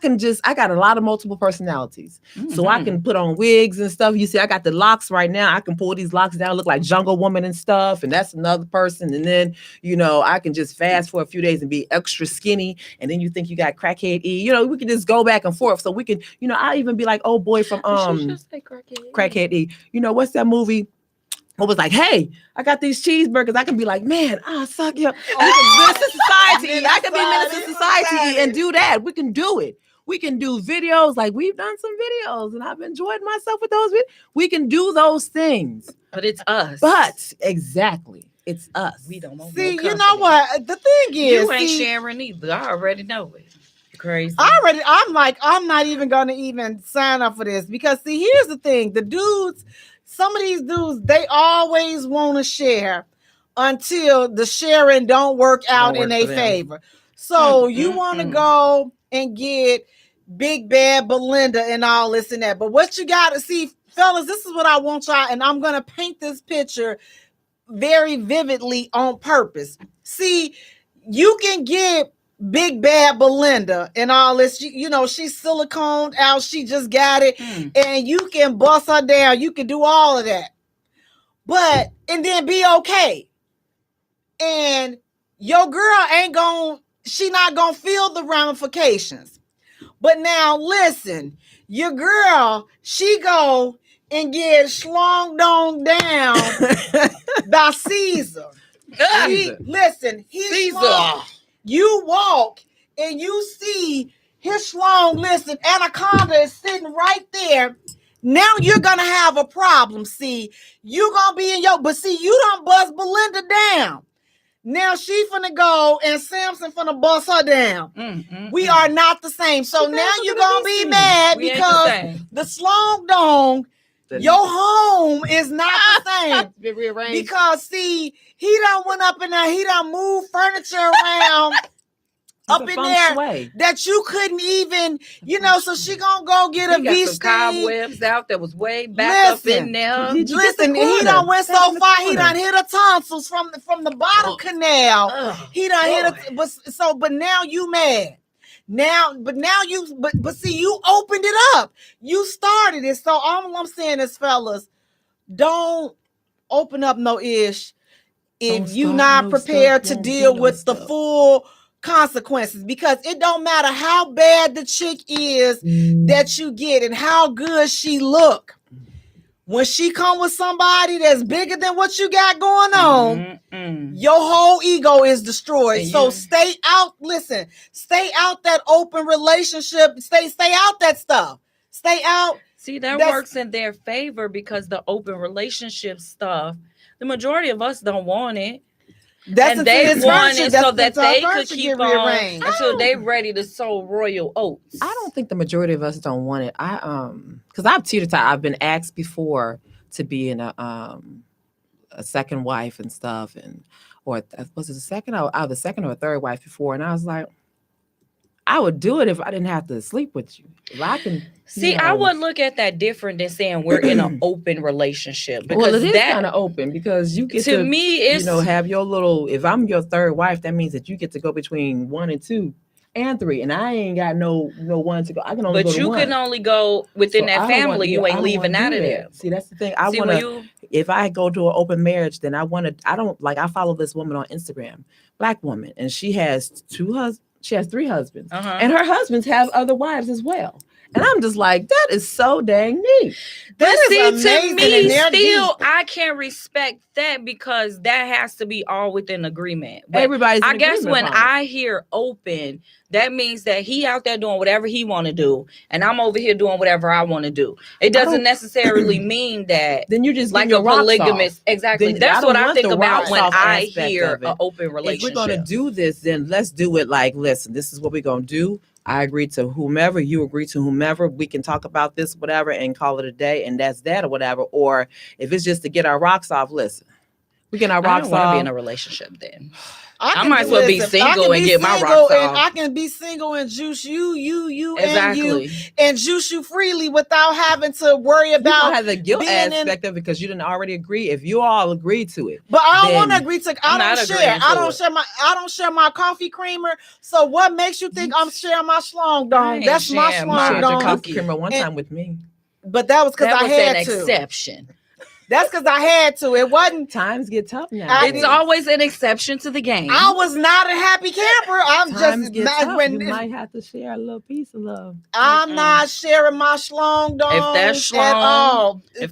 got a lot of multiple personalities. Mm-hmm. So I can put on wigs and stuff. You see, I got the locks right now. I can pull these locks down, look like Jungle Woman and stuff. And that's another person. And then, I can just fast for a few days and be extra skinny. And then you think you got crackhead E. We can just go back and forth. So we can, I even be like, oh boy from crackhead E. What's that movie? What was like, hey, I got these cheeseburgers. I can be like, man, suck you. Minister Society. I can be Minister Society and do that. We can do it. We can do videos. We've done some videos and I've enjoyed myself with those. We can do those things. But it's us. But exactly. It's us. We don't want See, you know what? The thing is, you ain't sharing either. I already know it. Crazy. I'm not even going to even sign up for this because see, here's the thing. Some of these dudes, they always want to share until the sharing don't work out in their favor. So you want to go and get Big Bad Belinda and all this and that. But what you got to see, fellas, this is what I want y'all, and I'm going to paint this picture very vividly on purpose. See, you can get Big Bad Belinda and all this, she's siliconed out, she just got it, and you can bust her down, you can do all of that, and then be okay. And your girl she not gonna feel the ramifications. But now listen, your girl, she go and get schlong dong down by Caesar. Listen, Caesar. You walk and you see his schlong, listen, Anaconda is sitting right there. Now you're going to have a problem. See, you're going to be but see, you done bust Belinda down. Now she finna go and Samson finna bust her down. Mm-hmm. We are not the same. So now you're going to be mad because the schlong dong, your home is not the same. Because see, he done went up in there, he done moved furniture around up in there that you couldn't even, so she gonna go get a bee sting. Cobwebs out that was way back up in there. Listen, he done went so far, he done hit her tonsils from the bottom canal. He done hit her, but now you mad. But see, you opened it up. You started it. So all I'm saying is, fellas, don't open up no ish if you not prepared to deal with the full consequences, because it don't matter how bad the chick is that you get and how good she look. When she come with somebody that's bigger than what you got going on, your whole ego is destroyed. So stay out. Listen, stay out that open relationship. Stay out that stuff. Stay out. See, that works in their favor because the open relationship stuff, the majority of us don't want it. And they want it so that they could keep on until they ready to sow royal oats. I don't think the majority of us don't want it. Because I've teetered. I've been asked before to be in a second wife and stuff, or was it the second? I was the second or third wife before, and I was like, I would do it if I didn't have to sleep with you. If I can see, I would look at that different than saying we're in an open relationship. Because well, it is kind of open because you get to me, it's, have your little. If I'm your third wife, that means that you get to go between 1 and 2 and 3, and I ain't got no one to go. I can only. But you can only go within that family. You ain't leaving out of there. See, that's the thing. I want to. If I go to an open marriage, then I want to. I don't like. I follow this woman on Instagram, Black woman, and she has 2 husbands. She has 3 husbands, and her husbands have other wives as well. And I'm just like, that is so dang neat. But see, to me, still, I can't respect that because that has to be all within agreement. But everybody's. I guess when I hear open, that means that he out there doing whatever he want to do, and I'm over here doing whatever I want to do. It doesn't necessarily mean that. Then you just like a polygamist. Exactly. That's what I think about when I hear an open relationship. If we're gonna do this, then let's do it like, listen, this is what we're gonna do. I agree to whomever, you agree to whomever, we can talk about this, whatever, and call it a day, and that's that or whatever. Or if it's just to get our rocks off, listen, we get our rocks off. I don't want to be in a relationship then. I might as well be single and get my rocks off. I can be single and juice you, exactly. and you, and juice you freely without having to worry about. You don't have the guilt aspect of it because you didn't already agree. If you all agree to it, but I don't want to agree to. I don't share my coffee creamer. So what makes you think I'm sharing my schlong dong? That's my schlong dong. Coffee creamer one time with me, but that was because I had an exception. That's because I had to. It wasn't. Times get tough now. It's always an exception to the game. I was not a happy camper. I'm Times just get mad tough. when you might have to share a little piece of love. I'm not sharing my schlong dong. If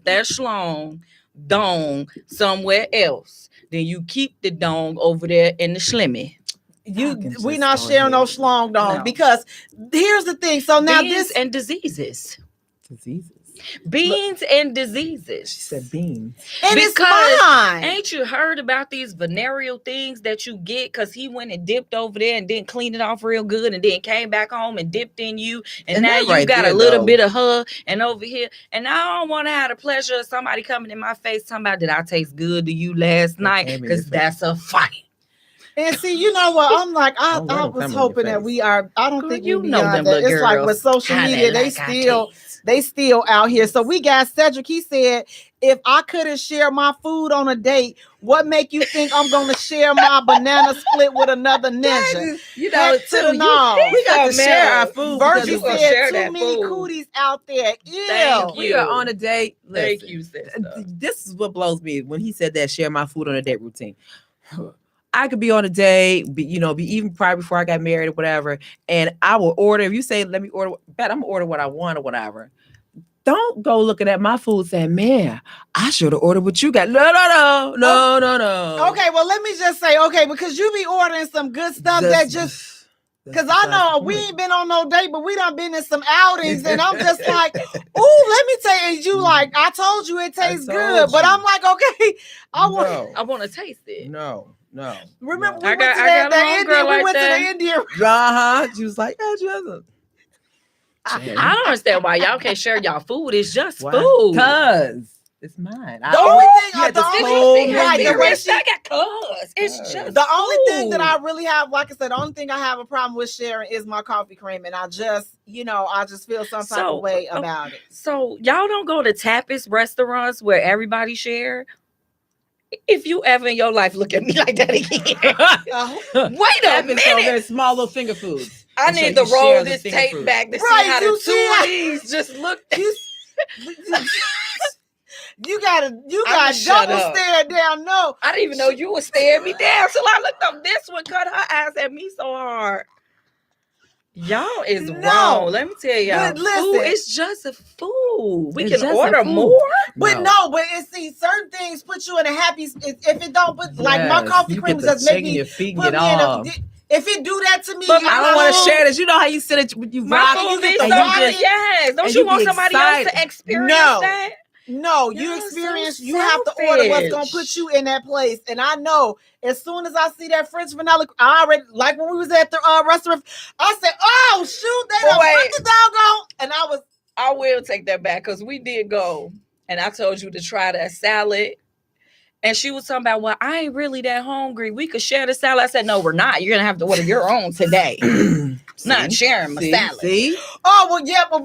that's schlong dong somewhere else, then you keep the dong over there in the shlimmy. We not sharing no schlong dong because here's the thing. So now Beans and diseases. Beans and diseases. She said beans. And because it's mine. Ain't you heard about these venereal things that you get because he went and dipped over there and didn't clean it off real good and then came back home and dipped in you and now you got a little bit of her and over here. And I don't want to have the pleasure of somebody coming in my face talking about, did I taste good to you last night? Because that's a fight. And see, you know what? I'm like, I was hoping that we are. I don't think you know them. It's girls, like with social media, they still out here. So we got Cedric. He said, if I couldn't share my food on a date, what make you think I'm going to share my banana split with another ninja? You know, we got to share our food. Virgie said too many cooties out there. Thank you. We are on a date. Thank you, sister. This is what blows me when he said that, share my food on a date routine. I could be on a date, be even prior before I got married or whatever, and I will order. If you say, let me order, bet I'm gonna order what I want or whatever. Don't go looking at my food saying, man, I should have ordered what you got. No. Okay, well, let me just say, because you be ordering some good stuff because I know we ain't been on no date, but we done been in some outings, and I'm just like, ooh, let me tell you, like, I told you it tastes good, but I'm like, okay, I want to taste it. No. Remember, we went to the Indian. She was like, I don't understand why y'all can't share y'all food. It's just food. Because it's mine. The only thing that I really have, like I said, the only thing I have a problem with sharing is my coffee cream, and I just feel some type of way about it. So y'all don't go to tapas restaurants where everybody share? If you ever in your life look at me like that again, wait a minute. Very small little finger foods. I need to roll this tape back to see how the two of these just look. You got double stare down. No, I didn't even know you were staring me down. So I looked up. This one cut her eyes at me so hard. Y'all is wrong. Let me tell y'all. Food is just a food. We can order more. But certain things put you in a happy. If it don't put like my coffee cream just make me your feet and get off. If it do that to me, But I don't want to share this. You know how you sit at you My rock, food you be get so the yes. Don't and you you want be somebody else excited. to experience No. that? No, you Y'all experience. so You have to order what's gonna selfish. put you in that place. And I know as soon as I see that French vanilla, I already like when we was at the restaurant. I said, "Oh shoot, they done Wait. put the doggone," and I will take that back because we did go, and I told you to try that salad. And she was talking about, well, I ain't really that hungry. We could share the salad. I said, no, we're not. You're gonna have to order your own today. Not sharing my salad. See? Oh well, yep. I'm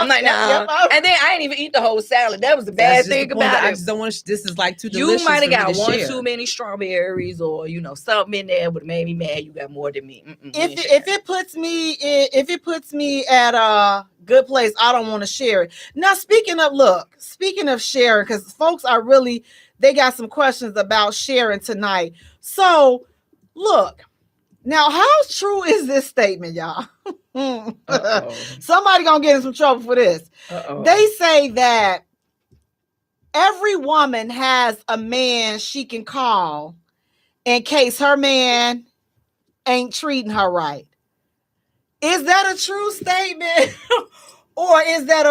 like, nah. And then I didn't even eat the whole salad. That was the That's bad just thing the point about that I it. just don't want to. This is like too delicious. You might have for me got to one share. too many strawberries, or something in there would have made me mad. You got more than me. If it puts me at a good place, I don't want to share it. Now, speaking of sharing, because folks are really, they got some questions about sharing tonight. So, look, now, how true is this statement, y'all? Somebody gonna get in some trouble for this. They say that every woman has a man she can call in case her man ain't treating her right. Is that a true statement? Or is that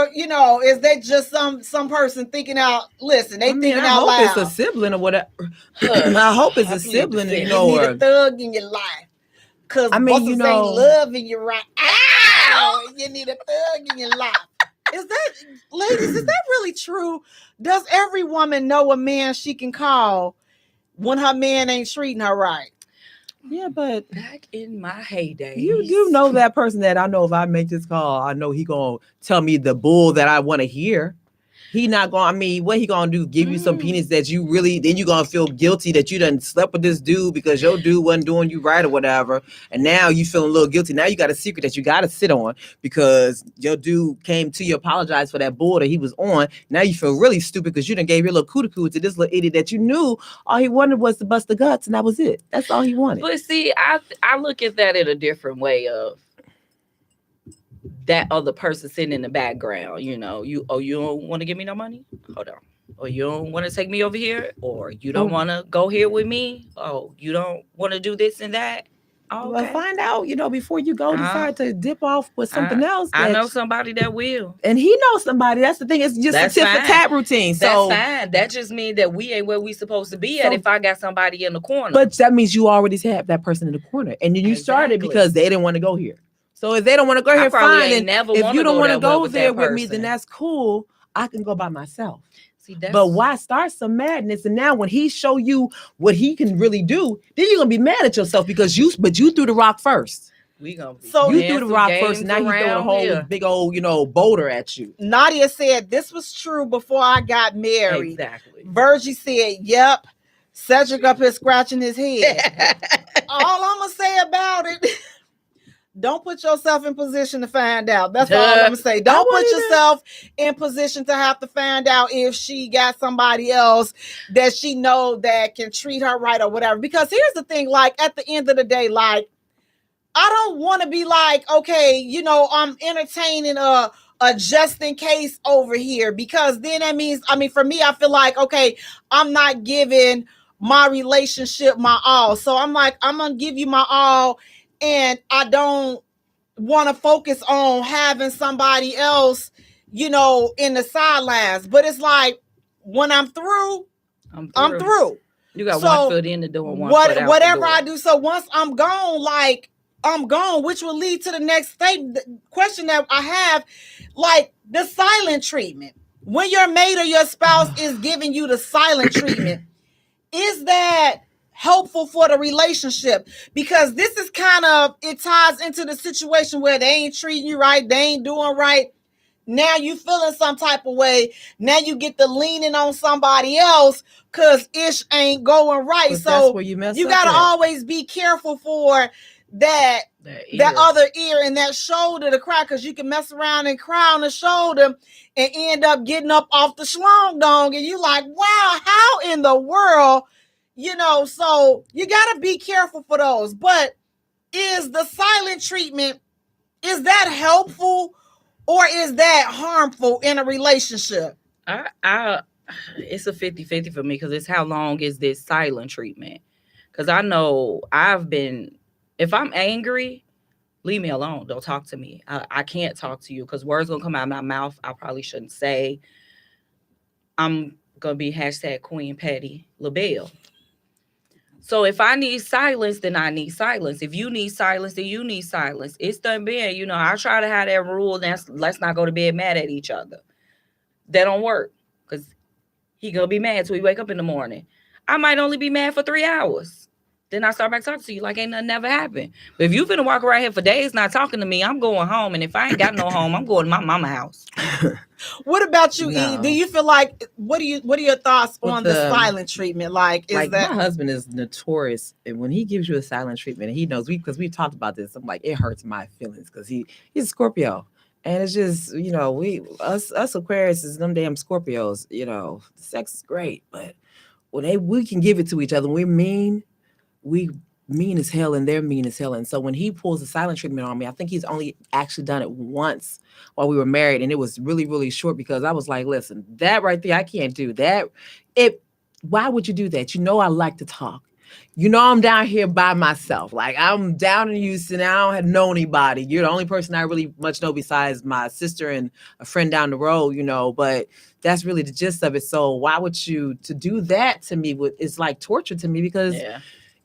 is that just some person thinking out? Listen, thinking out loud. I hope it's a sibling or whatever. I hope it's a sibling, you need a thug in your life. Cause ain't loving you right. Ow! You need a thug in your life. Ladies, is that really true? Does every woman know a man she can call when her man ain't treating her right? Yeah, but back in my heyday, you know that person that I know if I make this call, I know he gonna tell me the bull that I want to hear. He not gonna. I mean, what he gonna do? Give you some penis that you really? Then you gonna feel guilty that you done slept with this dude because your dude wasn't doing you right or whatever, and now you feeling a little guilty. Now you got a secret that you got to sit on because your dude came to you, apologize for that bull that he was on. Now you feel really stupid because you done gave your little coo to this little idiot that you knew all he wanted was to bust the guts, and that was it. That's all he wanted. But see, I look at that in a different way of that other person sitting in the background, you don't want to give me no money? Hold on. Or you don't want to take me over here? Or you don't want to go here with me? Oh, you don't want to do this and that? Oh, okay. Well, find out, before you go decide to dip off with something else. I know somebody that will. And he knows somebody. That's the thing. It's just a tit for tat routine. So that's fine. That just means that we ain't where we supposed to be at if I got somebody in the corner. But that means you already have that person in the corner. And then you started because they didn't want to go here. So if they don't want to go here, fine. If you don't want to go there with me, then that's cool. I can go by myself. See, but why start some madness? And now when he show you what he can really do, then you're gonna be mad at yourself because you threw the rock first. We gonna be so you threw the rock first, and now you throw the whole big old boulder at you. Nadia said this was true before I got married. Exactly. Virgie said, "Yep." Cedric up here scratching his head. All I'm gonna say about it. Don't put yourself in position to find out. That's all I'm going to say. Don't put yourself in position to have to find out if she got somebody else that she know that can treat her right or whatever. Because here's the thing, like at the end of the day, like I don't want to be like, okay, I'm entertaining a just in case over here because then that means, for me, I feel like, okay, I'm not giving my relationship my all. So I'm like, I'm going to give you my all. And I don't want to focus on having somebody else, in the sidelines. But it's like when I'm through. I'm through. You got one foot in the door, one foot out whatever the door. I do. So once I'm gone, like I'm gone, which will lead to the next question that I have, like the silent treatment. When your mate or your spouse is giving you the silent treatment, is that helpful for the relationship? Because this is it ties into the situation where they ain't treating you right, they ain't doing right. Now you feeling some type of way. Now you get the leaning on somebody else because ish ain't going right. But so that's where you gotta always be careful for that other ear and that shoulder to cry, because you can mess around and cry on the shoulder and end up getting up off the schlong dong and you like, wow, how in the world? So you got to be careful for those. But is the silent treatment, is that helpful or is that harmful in a relationship? It's a 50-50 for me because it's how long is this silent treatment? Because I know I've been If I'm angry, leave me alone. Don't talk to me. I can't talk to you because words gonna come out of my mouth I probably shouldn't say. I'm gonna be #Queen Petty LaBelle. So if I need silence, then I need silence. If you need silence, then you need silence. It's done been, you know, I try to have that rule. That's let's not go to bed mad at each other. That don't work because he gonna be mad till we wake up in the morning. I might only be mad for 3 hours. Then I start back talking to you like ain't nothing never happened. But if you finna walk around here for days not talking to me, I'm going home. And if I ain't got no home, I'm going to my mama's house. What about you, No. E? Do you feel like what are your thoughts on the silent treatment? Like, is like that my husband is notorious, and when he gives you a silent treatment, and he knows because we've talked about this. I'm like, it hurts my feelings because he's a Scorpio, and it's just us Aquarius is them damn Scorpios. Sex is great, but when we can give it to each other, we're mean. We mean as hell and they're mean as hell. And so when he pulls the silent treatment on me, I think he's only actually done it once while we were married. And it was really, really short because I was like, listen, that right there, I can't do that. Why would you do that? I like to talk. I'm down here by myself. Like I'm down in Houston. I don't know anybody. You're the only person I really much know besides my sister and a friend down the road, but that's really the gist of it. So why would you to do that to me? It's like torture to me because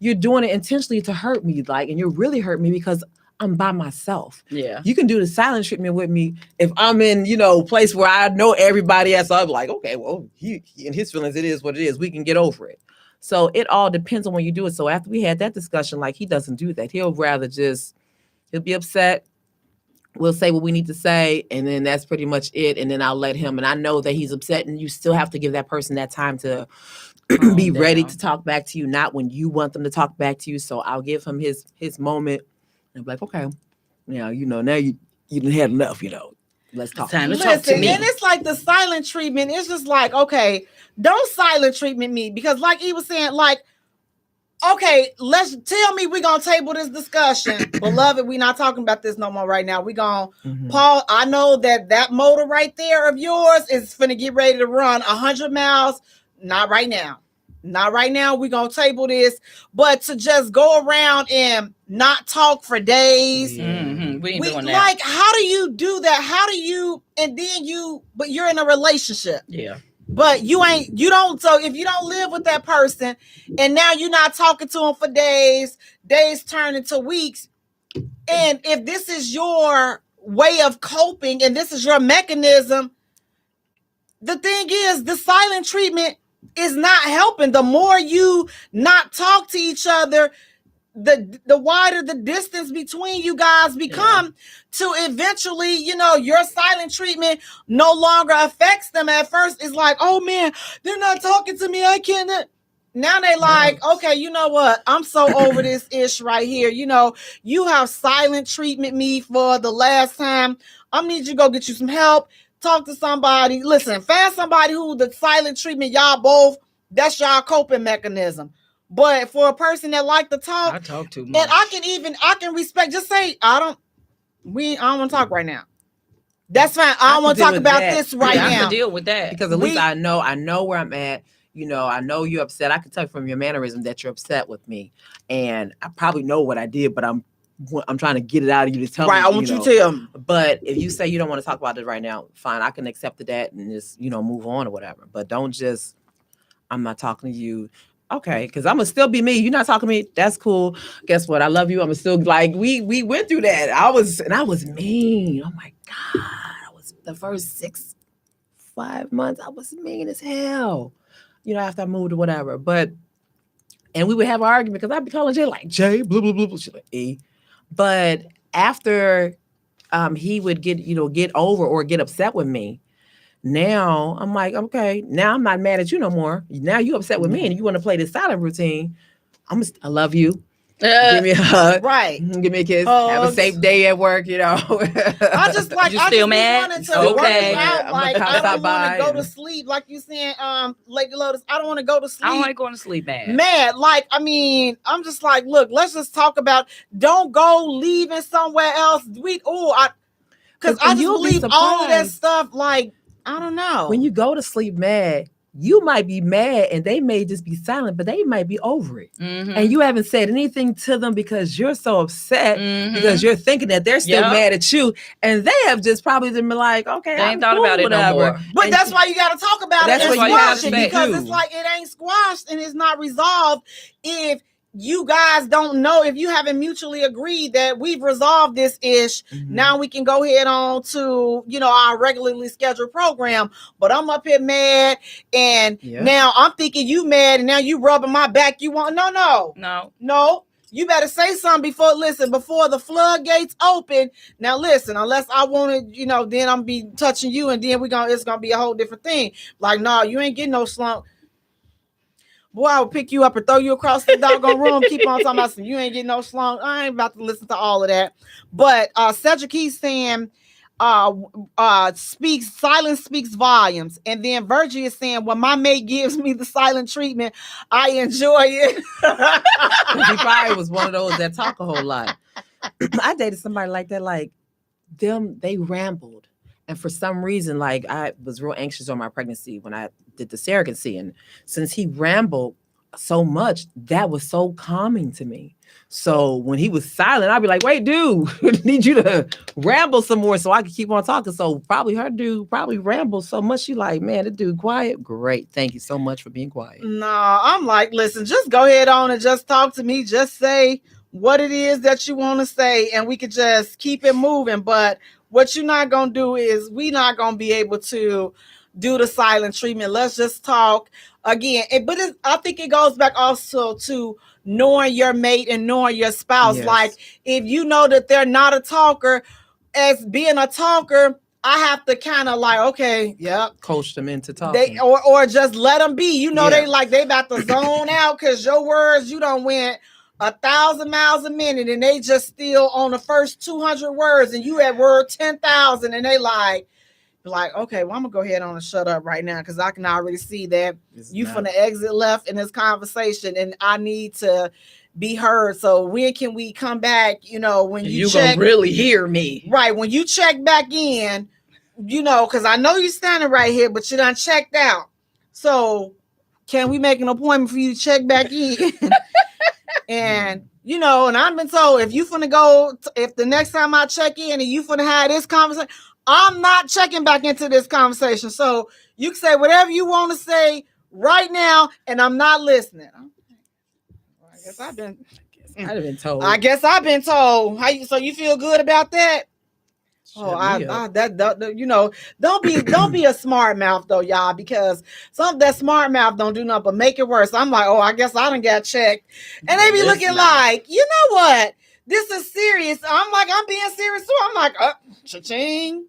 you're doing it intentionally to hurt me, and you're really hurting me because I'm by myself. Yeah. You can do the silent treatment with me if I'm in, a place where I know everybody else. So I'm like, okay, well, he in his feelings, it is what it is. We can get over it. So it all depends on when you do it. So after we had that discussion, he doesn't do that. He'll rather he'll be upset. We'll say what we need to say, and then that's pretty much it. And then I'll let him. And I know that he's upset, and you still have to give that person that time to be ready to talk back to you, not when you want them to talk back to you. So I'll give him his moment and be like, okay, now you done had enough, let's talk. Time to listen, talk to me. and it's like the silent treatment. It's just like, okay, don't silent treatment me because like he was saying, like, okay, let's tell me we're gonna table this discussion. Beloved, we're not talking about this no more right now. We're gonna Paul, I know that motor right there of yours is finna get ready to run 100 miles. Not right now. Not right now. We're going to table this. But to just go around and not talk for days. Mm-hmm. We ain't doing that. Like, how do you do that? How do you, and then but you're in a relationship. Yeah. But so if you don't live with that person and now you're not talking to them for days turn into weeks. And if this is your way of coping and this is your mechanism, the thing is the silent treatment is not helping. The more you not talk to each other, the wider the distance between you guys become to eventually, your silent treatment no longer affects them. At first, it's like, oh man, they're not talking to me. I can't. Now they like, okay, you know what? I'm so over this ish right here. You have silent treatment me for the last time. I need you to go get you some help. Talk to somebody. Listen, find somebody who the silent treatment, y'all both, that's y'all coping mechanism. But for a person that like to talk, I talk too much. and I can respect, just say, I don't want to talk right now. That's fine. I don't want to talk about this right now. I can deal with that. Because at least I know where I'm at. I know you're upset. I can tell from your mannerism that you're upset with me. And I probably know what I did, but I'm trying to get it out of you to tell me. Right, I want you to tell me. But if you say you don't want to talk about it right now, fine, I can accept that and just, move on or whatever. But don't just, I'm not talking to you. Okay, because I'm going to still be me. You're not talking to me. That's cool. Guess what? I love you. I'm still like, we went through that. I was mean. Oh my God. I was the first 5 months, I was mean as hell. After I moved or whatever. And we would have an argument because I'd be calling Jay like, Jay, blah, blah, blah, blah. She's like, E. But after he would get over or get upset with me, now I'm like, okay, now I'm not mad at you no more. Now you upset with me and you want to play this silent routine. I love you. Give me a hug. Right. Give me a kiss. Have a safe day at work, I just like, you still mad? Okay. I don't want to go to sleep. Like you saying, Lady Lotus, I don't want to go to sleep. I don't like going to sleep mad. Mad. I'm just like, look, let's just talk about, don't go leaving somewhere else. Because I just believe all of that stuff. Like, I don't know. When you go to sleep mad, you might be mad and they may just be silent, but they might be over it. And you haven't said anything to them because you're so upset because you're thinking that they're still mad at you. And they have just probably been like, okay, they ain't thought about it no more. But and that's why you got to talk about it and squash it, because it's like it ain't squashed and it's not resolved if you guys don't know, if you haven't mutually agreed that we've resolved this ish. Now we can go ahead on to, our regularly scheduled program. But I'm up here mad, and now I'm thinking you mad, and now you rubbing my back. You want no. You better say something before the floodgates open. Now listen, unless I want to, then I'm be touching you, and then it's gonna be a whole different thing. Like, no, you ain't getting no slump. Boy, I will pick you up and throw you across the doggone room. Keep on talking about you ain't getting no slung. I ain't about to listen to all of that. But Cedric, he's saying silence speaks volumes. And then Virgie is saying, when my mate gives me the silent treatment, I enjoy it. He probably was one of those that talk a whole lot. I dated somebody like that, like they rambled. And for some reason, like, I was real anxious on my pregnancy when I did the surrogacy. And since he rambled so much, that was so calming to me. So when he was silent, I'd be like, wait, dude, I need you to ramble some more so I can keep on talking. So probably her dude rambled so much. She like, man, the dude quiet. Great. Thank you so much for being quiet. No, I'm like, listen, just go ahead on and just talk to me. Just say what it is that you want to say, and we could just keep it moving. But what you're not going to do is we're not going to be able to do the silent treatment. Let's just talk again. I think it goes back also to knowing your mate and knowing your spouse. Yes. Like, if you know that they're not a talker, as being a talker, I have to kind of like, okay, coach them into talking. Or just let them be. They about to zone out because your words, you don't went 1,000 miles a minute, and they just still on the first 200 words, and you at word 10,000, and they like, okay, well, I'm gonna go ahead on and shut up right now because I can already see that you finna exit left in this conversation, and I need to be heard. So when can we come back? When you gonna really hear me, right? When you check back in, because I know you're standing right here, but you done checked out. So can we make an appointment for you to check back in? And, and I've been told if the next time I check in and you finna have this conversation, I'm not checking back into this conversation. So you can say whatever you want to say right now, and I'm not listening. I guess I've been told. So you feel good about that? Don't be a smart mouth though, y'all, because some of that smart mouth don't do nothing but make it worse. I'm like, I guess I done got checked, and they be looking like, you know what? This is serious. I'm like, I'm being serious too. I'm like, cha-ching.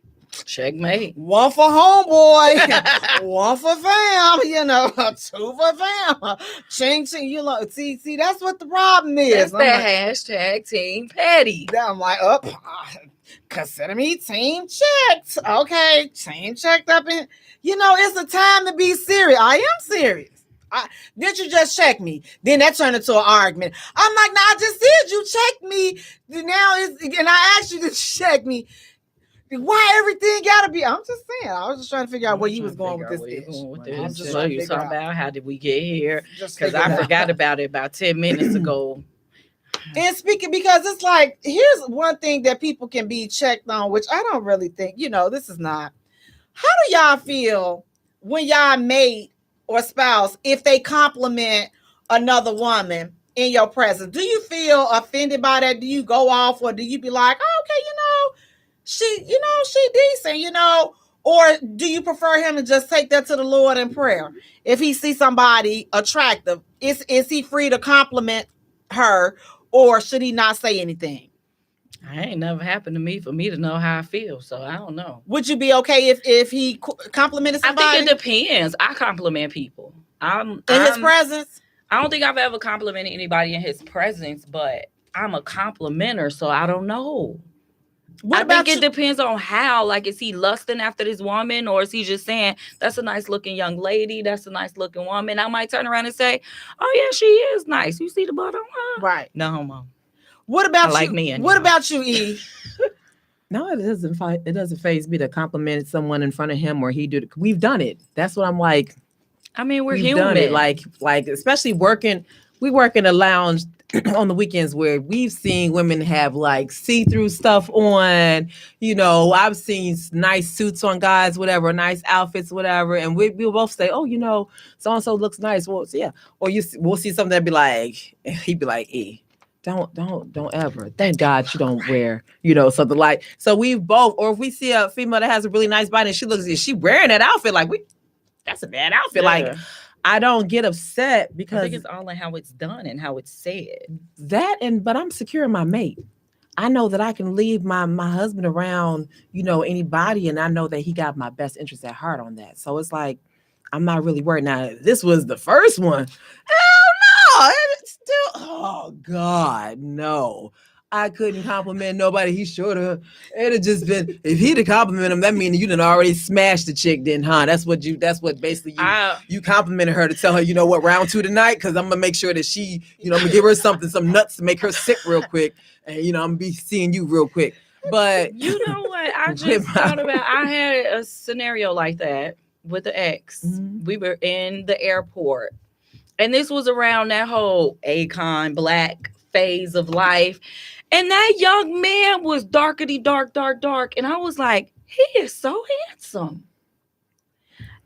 Checkmate. One for homeboy, one for fam, 2 for fam. Ching ching, see, that's what the problem is. That's that hashtag Team Petty. I'm like, consider me team checked. Okay, team checked up in. It's a time to be serious. I am serious. Did you just check me? Then that turned into an argument. I'm like, I just said you checked me. Now and I asked you to check me. Why everything gotta be? I'm just saying. I was just trying to figure out where you was going with this. I'm just trying to talking about how did we get here? Because I forgot about it about 10 minutes ago. And speaking, because it's like, here's one thing that people can be checked on, which I don't really think, this is not. How do y'all feel when y'all mate or spouse, if they compliment another woman in your presence? Do you feel offended by that? Do you go off, or do you be like, okay, she decent, or do you prefer him to just take that to the Lord in prayer? If he sees somebody attractive, is he free to compliment her, or should he not say anything? It ain't never happened to me for me to know how I feel, so I don't know. Would you be okay if he complimented somebody? I think it depends. I compliment people. In his presence? I don't think I've ever complimented anybody in his presence, but I'm a complimenter, so I don't know. I think it depends on how. Like, is he lusting after this woman, or is he just saying, that's a nice looking young lady, that's a nice looking woman? I might turn around and say, oh yeah, she is nice. You see the butt on her? Right. No homo. What about you? Like me. What about you, E? No, it doesn't faze me to compliment someone in front of him, or he do it. We've done it. That's what I'm like. I mean, we're We've human. done it, like especially working. We work in a lounge on the weekends where we've seen women have like see-through stuff on. You know, I've seen nice suits on guys, whatever, nice outfits, whatever, and we'll both say, "Oh, you know, so and so looks nice." Well, yeah, or we'll see something that be like, he'd be like, Don't ever. Thank God you don't wear, you know, something like. So we both, or if we see a female that has a really nice body and is she wearing that outfit? Like that's a bad outfit. Yeah. Like, I don't get upset because I think it's all in how it's done and how it's said. But I'm secure in my mate. I know that I can leave my husband around, you know, anybody, and I know that he got my best interest at heart on that. So it's like, I'm not really worried. Now, this was the first one. Hell no. It's still, oh God, no. I couldn't compliment nobody. He should have. It'd have just been, if he'd have complimented him, that means you done already smashed the chick then, huh? That's what basically you complimented her to tell her, you know what, round 2 tonight, because I'm gonna make sure that she, you know, I'm gonna give her some nuts to make her sick real quick. And you know, I'm gonna be seeing you real quick. But you know what? I just thought about, I had a scenario like that with the ex. Mm-hmm. We were in the airport. And this was around that whole Akon black phase of life. And that young man was dark. And I was like, he is so handsome.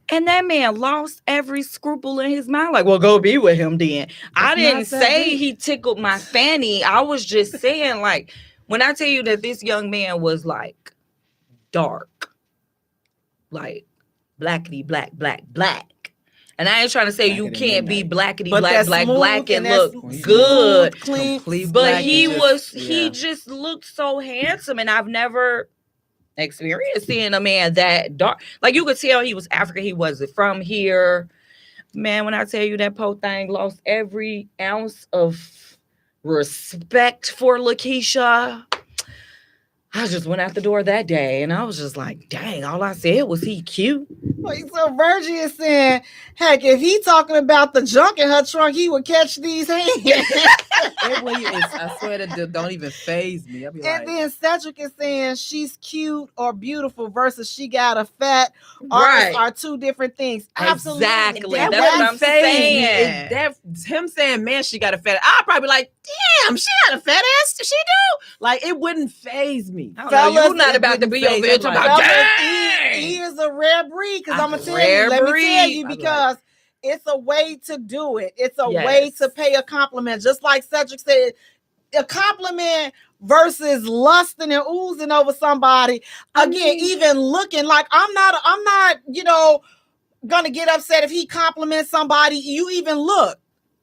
And that man lost every scruple in his mind. Like, well, go be with him then. I didn't say he tickled my fanny. I was just saying, like, when I tell you that this young man was like dark, like blackity black. And I ain't trying to say you can't be blackity black and look good. Clean, but he just looked so handsome, and I've never experienced seeing a man that dark. Like, you could tell he was African. He wasn't from here. Man, when I tell you that po thing lost every ounce of respect for Lakeisha, I just went out the door that day, and I was just like, dang, all I said was he cute. Like, so Virgie is saying, heck, if he talking about the junk in her trunk, he would catch these hands. I swear that don't even faze me. Then Cedric is saying she's cute or beautiful versus she got a fat are two different things. Absolutely. Exactly. That's what I'm saying. Him saying, man, she got a fat ass. I'd probably be like, damn, she got a fat ass. She do? Like, it wouldn't faze me. Fellas, you're not about to be over here talking about, he is a rare breed, because I'm going to tell you, let me tell you, because it's a way to do it. It's a way to pay a compliment. Just like Cedric said, a compliment versus lusting and oozing over somebody. Again, even looking like I'm not, you know, gonna get upset if he compliments somebody. You even look.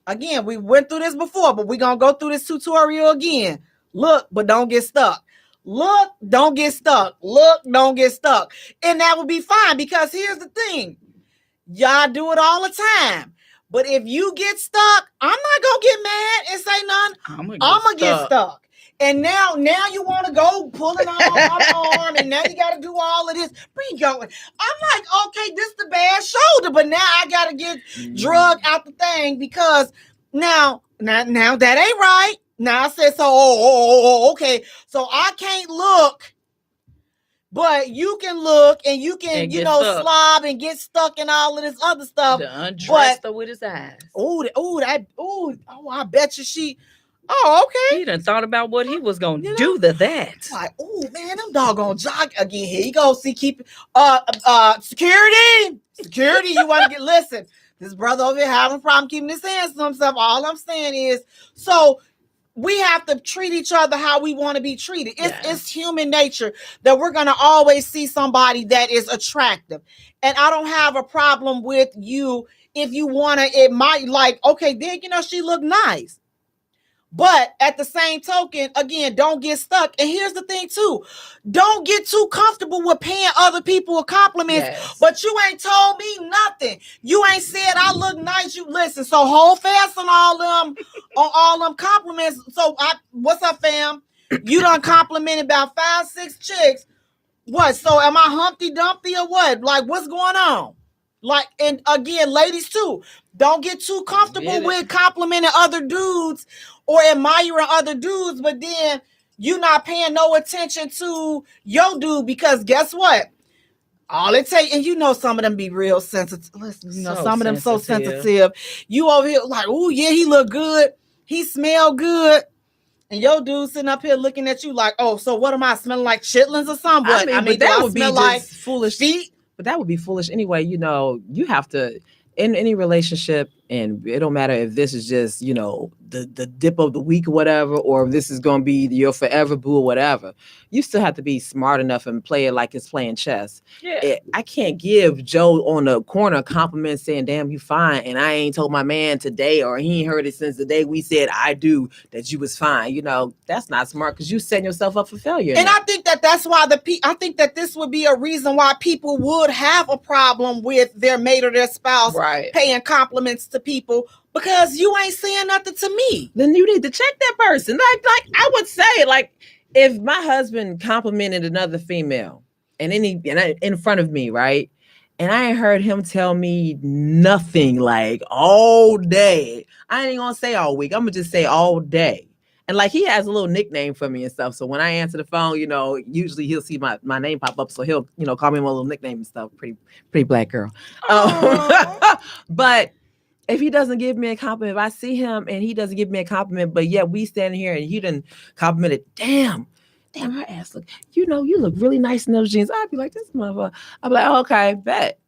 Again, we went through this before, but we're gonna go through this tutorial again. Look, but don't get stuck. Look, don't get stuck. Look, don't get stuck. And that would be fine, because here's the thing. Y'all do it all the time. But if you get stuck, I'm not going to get mad and say nothing. I'm going to get stuck. And now you want to go pulling on my arm, and now you got to do all of this. Be going. I'm like, okay, this is the bad shoulder, but now I got to get drug out the thing, because now that ain't right. Now I said, so, okay. So I can't look, but you can look, and you can, you know, stuck. Slob and get stuck in all of this other stuff. Undressed her with his eyes. I bet you she, okay. He done thought about what he was going to do to that. Like, oh man, them doggone jog again. Here you go. See, keep, security, you want to listen, this brother over here having a problem keeping his hands to himself. All I'm saying is, so we have to treat each other how we want to be treated. It's human nature that we're going to always see somebody that is attractive. And I don't have a problem with you if you want to, it might like, okay, then, you know, she looked nice. But at the same token, again, don't get stuck. And here's the thing too. Don't get too comfortable with paying other people compliments, but you ain't told me nothing. You ain't said I look nice. You listen. So hold fast on all them compliments. So what's up, fam? You done complimented about 5-6 chicks. What? So am I Humpty Dumpty or what? Like, what's going on? Like, and again, ladies too, don't get too comfortable with complimenting other dudes or admiring other dudes, but then you not paying no attention to your dude, because guess what? All it take, and you know some of them be real sensitive. Listen, you know, So some of them so sensitive. sensitive. You over here like, oh yeah, he look good. He smell good. And your dude sitting up here looking at you like, oh, so what am I smelling like chitlins or something? I mean, but that would be smell just like foolish. feet? But that would be foolish anyway. You know, you have to, in any relationship, and it don't matter if this is just, you know, the dip of the week or whatever, or if this is going to be your forever boo or whatever. You still have to be smart enough and play it like it's playing chess. Yeah. I can't give Joe on the corner compliments saying, damn, you fine. And I ain't told my man today, or he ain't heard it since the day we said I do, that you was fine. You know, that's not smart because you setting yourself up for failure. And I think that's why I think that this would be a reason why people would have a problem with their mate or their spouse paying compliments to people, because you ain't saying nothing to me. Then you need to check that person. Like I would say, like, if my husband complimented another female and in front of me, right? And I ain't heard him tell me nothing like all day. I ain't gonna say all week. I'm gonna just say all day. And like he has a little nickname for me and stuff. So when I answer the phone, you know, usually he'll see my name pop up. So he'll, you know, call me my little nickname and stuff. Pretty black girl. But if he doesn't give me a compliment, if I see him and he doesn't give me a compliment, but yet we stand here and he done complimented, damn, her ass look, you know, you look really nice in those jeans. I'd be like, this motherfucker. I'd be like, oh, okay, bet.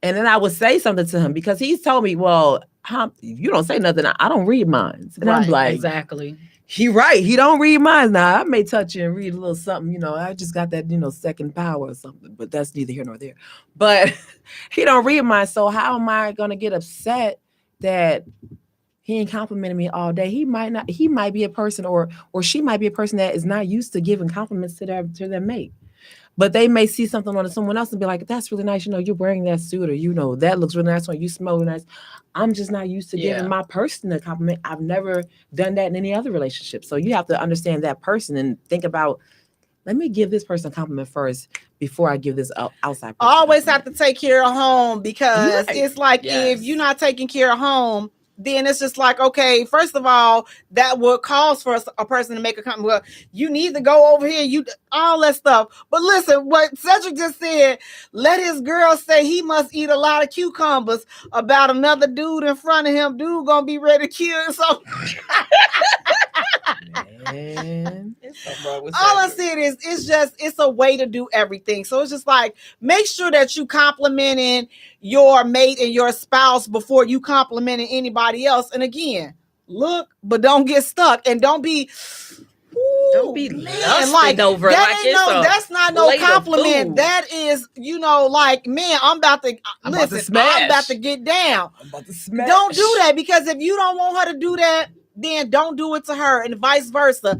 And then I would say something to him because he's told me, well, if you don't say nothing, I don't read minds. And I'm like, exactly. He right. He don't read minds. Now I may touch you and read a little something, you know, I just got that, you know, second power or something, but that's neither here nor there. But he don't read minds. So how am I going to get upset that he ain't complimenting me all day? He might be a person or she might be a person that is not used to giving compliments to their mate. But they may see something on someone else and be like, that's really nice. You know, you're wearing that suit, or, you know, that looks really nice on you, smell really nice. I'm just not used to giving my person a compliment. I've never done that in any other relationship. So you have to understand that person and think about, let me give this person a compliment first before I give this outside person. Always have to take care of home, because it's like if you're not taking care of home, then it's just like, okay, first of all, that would cause for a person to make a comment. Well, you need to go over here, all that stuff. But listen, what Cedric just said, let his girl say he must eat a lot of cucumbers about another dude in front of him. Dude gonna be ready to kill something. Man. All I said is it's a way to do everything. So it's just like, make sure that you complimenting your mate and your spouse before you complimenting anybody else. And again, look, but don't get stuck, and don't be lusting over it. That's not no compliment. That is, you know, like, man, I'm about to get down. I'm about to smash. Don't do that, because if you don't want her to do that, then don't do it to her, and vice versa.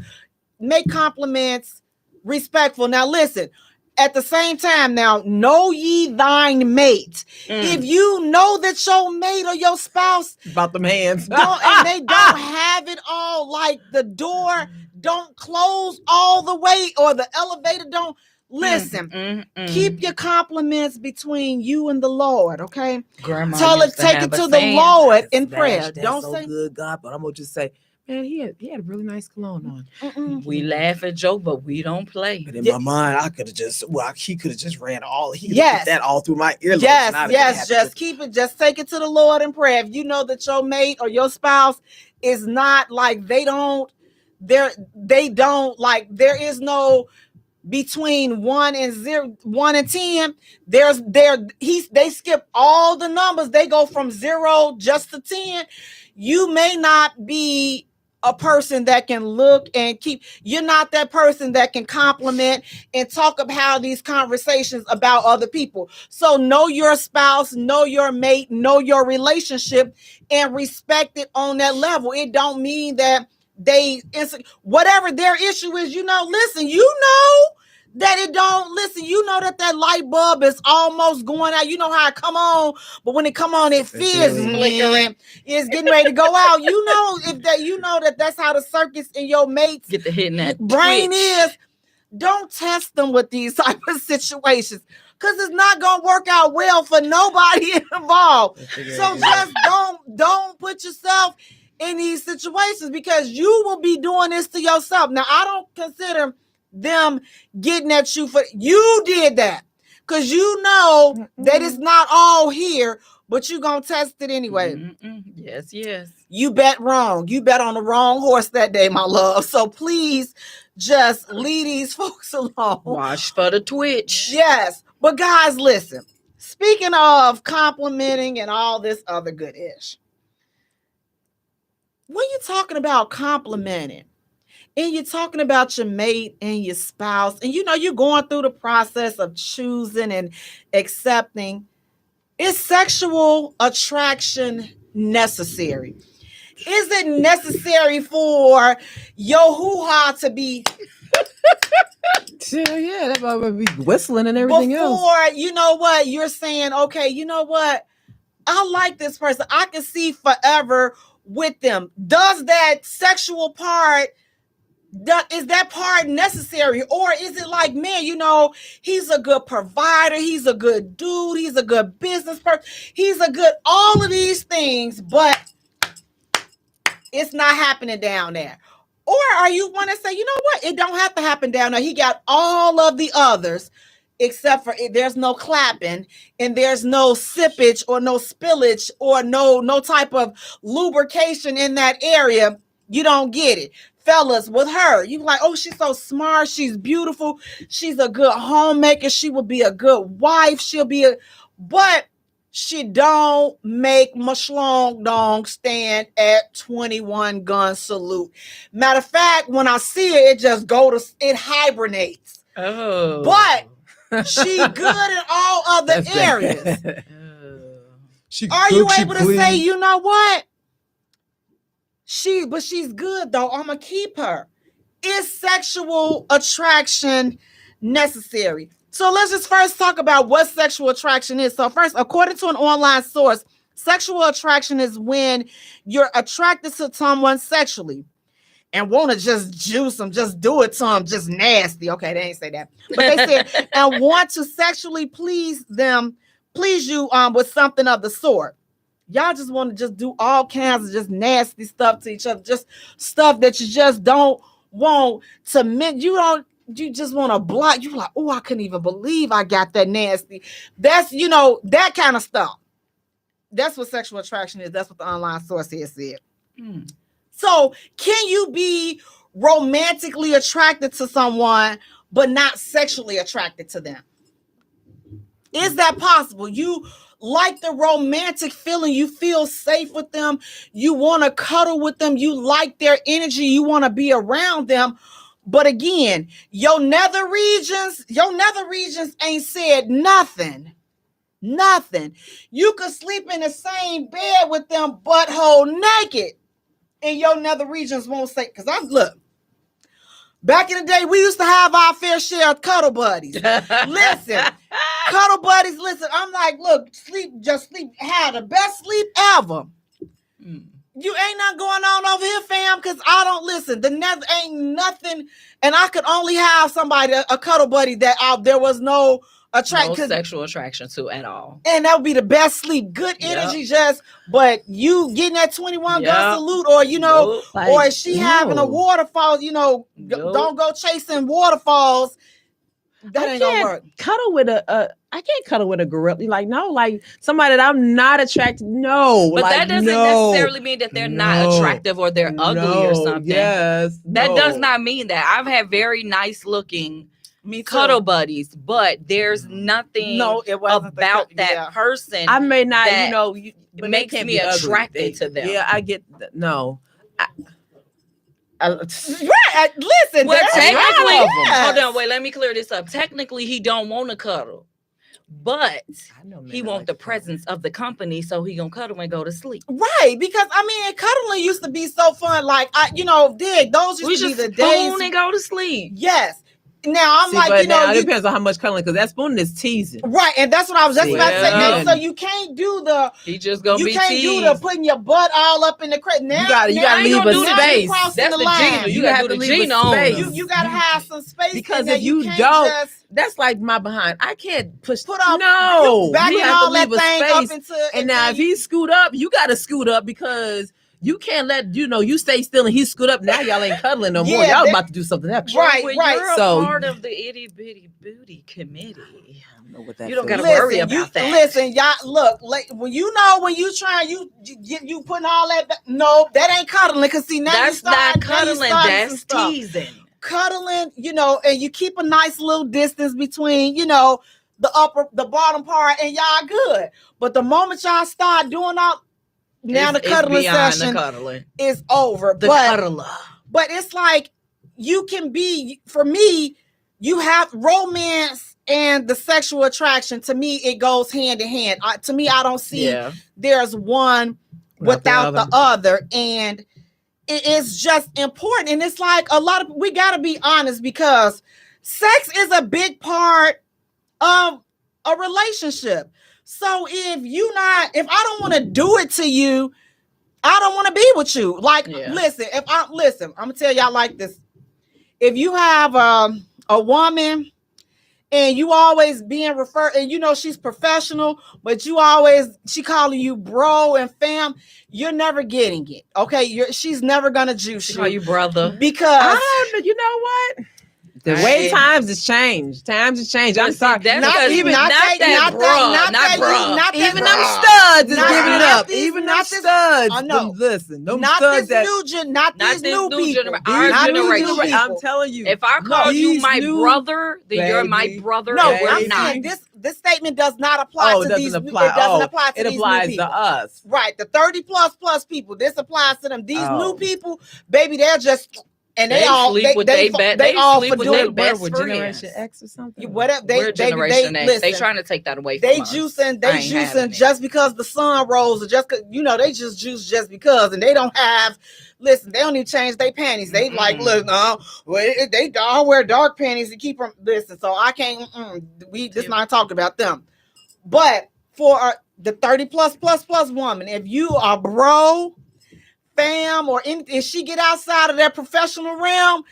Make compliments respectful. Now listen, at the same time, now know ye thine mate. If you know that your mate or your spouse about them hands and they don't have it all, like the door don't close all the way, or the elevator don't, listen, keep your compliments between you and the Lord, okay? Grandma take it to the Lord in prayer. Don't so say good, God, but I'm gonna just say, man, he had a really nice cologne on. We laugh at joke, but we don't play. But in my mind, I could have just, he could have just ran all, he could have put that all through my earlobes. Yes, just keep it, just take it to the Lord in prayer. If you know that your mate or your spouse is not like, there is no between 1 and 10. They skip all the numbers. They go from 0 just to 10. You may not be a person that can look and you're not that person that can compliment and talk about how these conversations about other people. So know your spouse, know your mate, know your relationship, and respect it on that level. It don't mean that whatever their issue is, listen, that it don't, listen, that light bulb is almost going out. You know how it come on, but when it come on, it feels flickering. It's getting ready to go out. That's how the circuits in your mate's get to hitting that brain is. Don't test them with these type of situations, because it's not gonna work out well for nobody involved. So just don't put yourself in these situations, because you will be doing this to yourself. Now, I don't consider them getting at you for, you did that. because you know that it's not all here, but you gonna test it anyway. Yes. You bet wrong. You bet on the wrong horse that day, my love. So please just leave these folks alone. Watch for the twitch. Yes. But guys, listen. Speaking of complimenting and all this other good ish, when you're talking about complimenting and you're talking about your mate and your spouse, and you know you're going through the process of choosing and accepting, is sexual attraction necessary? Is it necessary for your hoo-ha to be yeah, that would be whistling and everything else. Before, you know what, you're saying, okay, you know what, I like this person, I can see forever with them. Does that sexual part, is that part necessary? Or is it like, man, you know, he's a good provider, he's a good dude, he's a good business person, he's a good all of these things, but it's not happening down there? Or are you want to say, you know what, it don't have to happen down there. He got all of the others, except for there's no clapping and there's no sippage or no spillage or no type of lubrication in that area. You don't get it. Fellas, with her, you like, oh, she's so smart, she's beautiful, she's a good homemaker, she will be a good wife, but she don't make my schlong dong stand at 21 gun salute. Matter of fact, when I see it just it hibernates. Oh. But she good in all other areas. Are you able to say, you know what? But she's good though. I'm gonna keep her. Is sexual attraction necessary? So let's just first talk about what sexual attraction is. So first, according to an online source, sexual attraction is when you're attracted to someone sexually and want to just juice them, just do it to them, just nasty. Okay, they ain't say that. But they said, and want to sexually please you with something of the sort. Y'all just want to just do all kinds of just nasty stuff to each other, just stuff that you just don't want to you just want to block. You like, oh, I couldn't even believe I got that nasty. That's, you know, that kind of stuff. That's what sexual attraction is. That's what the online source here said. So can you be romantically attracted to someone, but not sexually attracted to them? Is that possible? You like the romantic feeling. You feel safe with them. You want to cuddle with them. You like their energy. You want to be around them. But again, your nether regions ain't said nothing. Nothing. You could sleep in the same bed with them butthole naked, and your nether regions won't say, because look, back in the day, we used to have our fair share of cuddle buddies. Listen, cuddle buddies, listen, I'm like, look, just sleep, have the best sleep ever. You ain't not going on over here, fam, because I don't listen. The nether ain't nothing, and I could only have somebody, a cuddle buddy that there was no sexual attraction to at all. And that would be the best sleep. Good energy, but you getting that 21 gun salute, or you know, or is she having a waterfall, you know, don't go chasing waterfalls. That ain't gonna work. I can't cuddle with a gorilla. Like, no, like somebody that I'm not attracted. No. But like, that doesn't necessarily mean that they're not attractive or they're ugly or something. Yes. That does not mean that. I've had very nice looking cuddle buddies, but there's nothing about that person. I may not, you know, but makes me attracted to them. Yeah, I get that. No. Listen, well, technically, hold on, wait, let me clear this up. Technically, he don't want to cuddle, but he want the presence of the company, so he gonna cuddle and go to sleep. Right, because I mean, cuddling used to be so fun. Like, those used to be the days. And go to sleep. Yes. Now I'm like, it depends on how much cuddling, because that spoon is teasing. Right, and that's what I was just about to say. Now, so you can't do the. He just gonna be teased. You can't do the putting your butt all up in the crate. Now you gotta leave a space. That's the Gina. You gotta do the Gina on. You gotta have some space, because if you don't, that's like my behind. I can't put up. No, you have to leave a space. And now if he scoot up, you gotta scoot up, because You can't let you stay still and he scoot up. Now y'all ain't cuddling no more. Yeah, Y'all about to do something extra. Right, Well, right. You're a So- part of the itty bitty booty committee. I don't know what that You don't feels gotta like. worry about that. Listen, y'all. Look, like, when you trying, you putting all that. No, that ain't cuddling. Cause see now That's you not start, cuddling. now you starting some That's stuff. teasing. Cuddling, and you keep a nice little distance between, the bottom part, and y'all good. But the moment y'all start doing all, now the cuddling session the cuddling. is over. The but cuddler. But it's like you can be, for me, you have romance and the sexual attraction. To me, it goes hand in hand. To me, I don't see there's one without the other. And it is just important. And it's like we got to be honest, because sex is a big part of a relationship. So if I don't want to do it to you, I don't want to be with you. Like, listen, I'm gonna tell y'all like this. If you have a woman and you always being referred, and she's professional, but she calling you bro and fam, you're never getting it. Okay, she's never gonna juice you. Call you brother. Because you know what? The way times has changed. Times has changed. I'm sorry. Not even that, bruh. Even them studs is giving it up. Even them studs. Listen, them studs not these new people. Our generation. I'm telling you. If I call you my brother, then you're my brother. No, and we're I'm not. saying this statement does not apply to these. It doesn't apply to these new applies people. to us. Right, the 30+ people. This applies to them. These new people, baby, they're just. And they all sleep with they all for with doing their best with friends. Generation X or something. Whatever We're Generation X. They trying to take that away from us. They juicing just because the sun rose, or just they just juice just because, and they don't have. Listen, they don't even change their panties. They like, look, they all wear dark panties to keep them. Listen, so I can't. This not talk about them, but for the 30+ woman, if you are bro, fam, or if she get outside of that professional realm,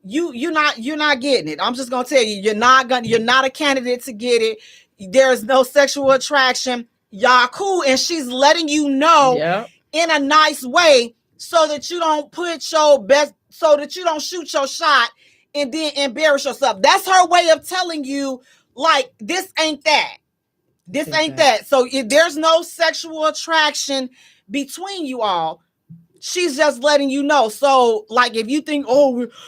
you're not getting it. I'm just gonna tell you, you're not a candidate to get it. There's no sexual attraction. Y'all cool, and she's letting you know in a nice way, so that you don't so that you don't shoot your shot and then embarrass yourself. That's her way of telling you, like, this ain't that. This ain't that. So if there's no sexual attraction between you all, she's just letting you know. So, like, if you think,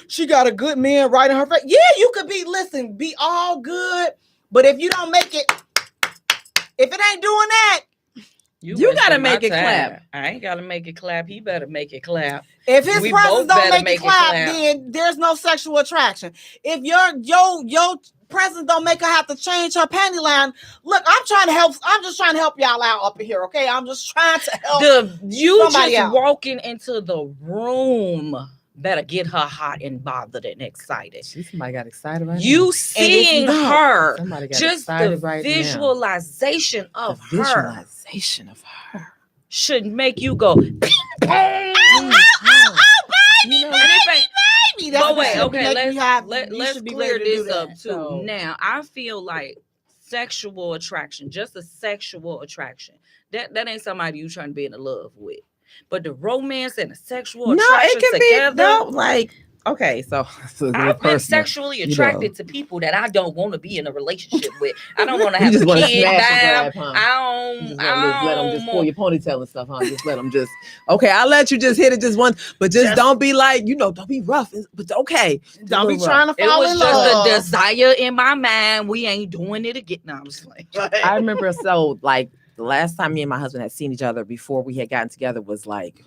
she got a good man right in her face, you could be all good. But if you don't make it, if it ain't doing that, you gotta make it clap. I ain't gotta make it clap. He better make it clap. If his presence don't make it clap, then there's no sexual attraction. If your presence don't make her have to change her panty line, look, I'm just trying to help y'all out up here, okay? I'm just trying to help somebody out. Walking into the room better get her hot and bothered and excited. Somebody got excited right you now. Seeing her, just the right visualization now. of her. Visualization of her should make you go, ping, pong. Baby. But wait, okay, let's clear this up too. So, now, I feel like sexual attraction, just a sexual attraction, that ain't somebody you trying to be in love with. But the romance and the sexual attraction together, okay, so I've been sexually attracted to people that I don't want to be in a relationship with. I don't want to have a kid down. I don't let them just pull your ponytail and stuff, huh? Just let them just, okay, I'll let you just hit it just once, but just don't be like, don't be rough, but okay. Don't be trying to fall in love. It was just a desire in my mind. We ain't doing it again. No, I'm just like. I remember, the last time me and my husband had seen each other before we had gotten together was like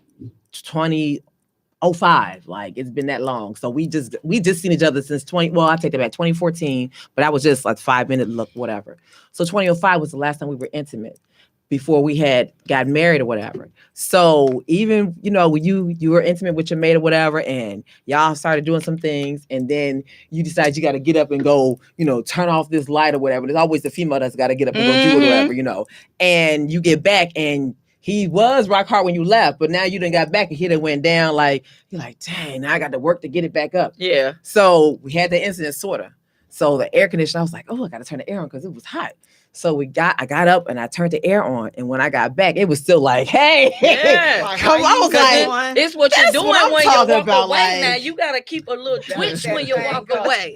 2005. Like, it's been that long. So we just seen each other since I take that back, 2014, but that was just like 5-minute look, whatever. So 2005 was the last time we were intimate before we had got married or whatever. So even, when you were intimate with your mate or whatever, and y'all started doing some things, and then you decide you got to get up and go, turn off this light or whatever. There's always the female that's got to get up and go do it or whatever, and you get back and he was rock hard when you left, but now you done got back and he done went down. Like, you're like, dang, now I got to work to get it back up. Yeah. So we had the incident, sort of. So the air conditioner, I was like, oh, I got to turn the air on because it was hot. So I got up and I turned the air on. And when I got back, it was still like, hey, come on. Like, it's what you're doing when you walk about, away. Now you got to keep a little twitch when you walk away.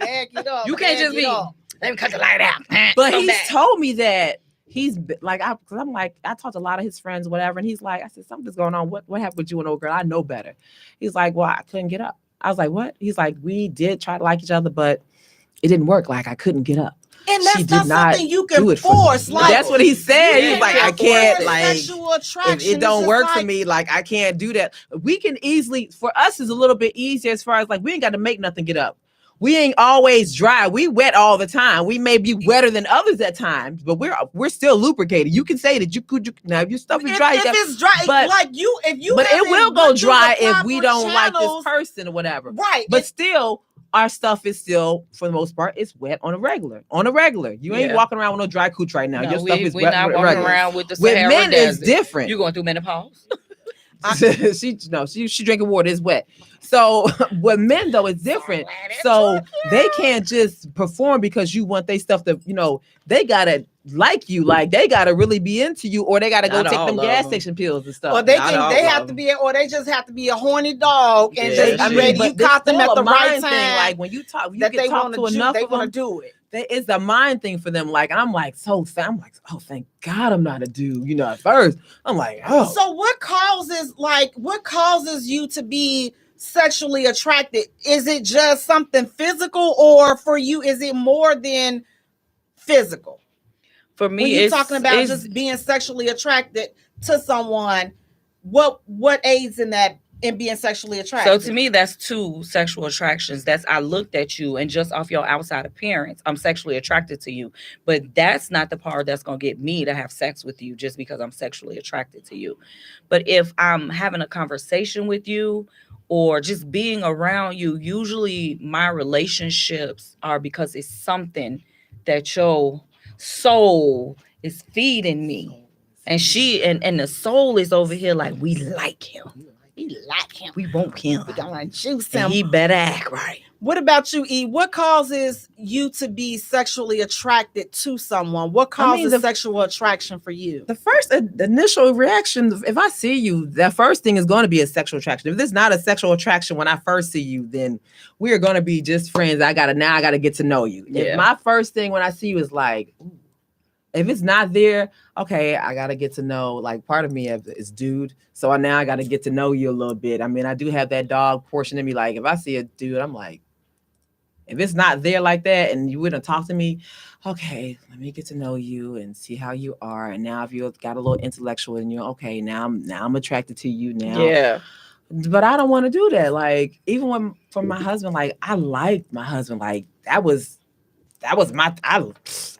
You can't just be, let me cut the light out. But he's told me that he's like, because I'm like, I talked to a lot of his friends, whatever. And he's like, I said, something's going on. What happened with you and old girl? I know better. He's like, well, I couldn't get up. I was like, what? He's like, we did try to like each other, but it didn't work. Like, I couldn't get up. And that's not something you can force. Like, that's what he said. He was like, I can't, like, sexual attraction. It don't work for me. Like, I can't do that. We can easily, for us, it's a little bit easier as far as like, we ain't got to make nothing get up. We ain't always dry. We wet all the time. We may be wetter than others at times, but we're still lubricated. You can say that you could now if your stuff is dry. If it's dry, but like if you, but it will go dry if we don't like this person or whatever. Right. But still, our stuff is still, for the most part, it's wet on a regular. You ain't walking around with no dry cooch right now. Your stuff is wet. We're not walking around with the Sahara men desert. It's different. You going through menopause? she drinking water. It's wet. So with men though, it's different. So they can't just perform because you want their stuff to, they gotta like you, like they gotta really be into you, or they gotta go take them gas station pills and stuff. Or they have to be, or they just have to be a horny dog and just be ready. You caught them at the right time. Like when you talk, you that can talk to enough they of them. Want to do it. It's a mind thing for them. Like, and I'm like, oh, thank God I'm not a dude. At first I'm like, oh. So what causes you to be sexually attracted? Is it just something physical, or for you, is it more than physical? For me, when you're talking about just being sexually attracted to someone, what aids in that? And being sexually attracted. So to me, that's two sexual attractions. That's I looked at you and just off your outside appearance, I'm sexually attracted to you. But that's not the part that's going to get me to have sex with you just because I'm sexually attracted to you. But if I'm having a conversation with you or just being around you, usually my relationships are because it's something that your soul is feeding me. And and the soul is over here like, we like him. We like him. We want him. We gonna juice him. And he better act right. What about you, E? What causes you to be sexually attracted to someone? What causes sexual attraction for you? The first initial reaction, if I see you, that first thing is going to be a sexual attraction. If there's not a sexual attraction when I first see you, then we are going to be just friends. I gotta get to know you. Yeah. If my first thing when I see you is like, if it's not there, okay, I got to get to know, like, part of me is dude. So now I got to get to know you a little bit. I mean, I do have that dog portion in me. Like, if I see a dude, I'm like, if it's not there like that and you wouldn't talk to me, okay, let me get to know you and see how you are. And now if you've got a little intellectual in you, okay, now I'm attracted to you now. Yeah. But I don't want to do that. Like, even when for my husband, like, I liked my husband. Like,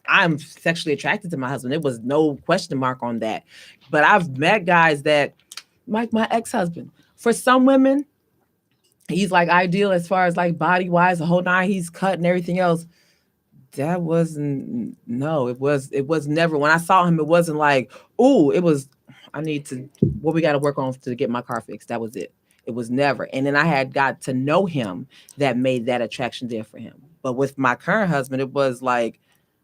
I'm sexually attracted to my husband. There was no question mark on that. But I've met guys that, like my ex-husband, for some women, he's like ideal as far as like body wise, the whole nine, he's cut and everything else. That wasn't, no, it was never, when I saw him, it wasn't like, ooh, it was, what we got to work on to get my car fixed. That was it. It was never. And then I had got to know him that made that attraction there for him. But with my current husband, it was like,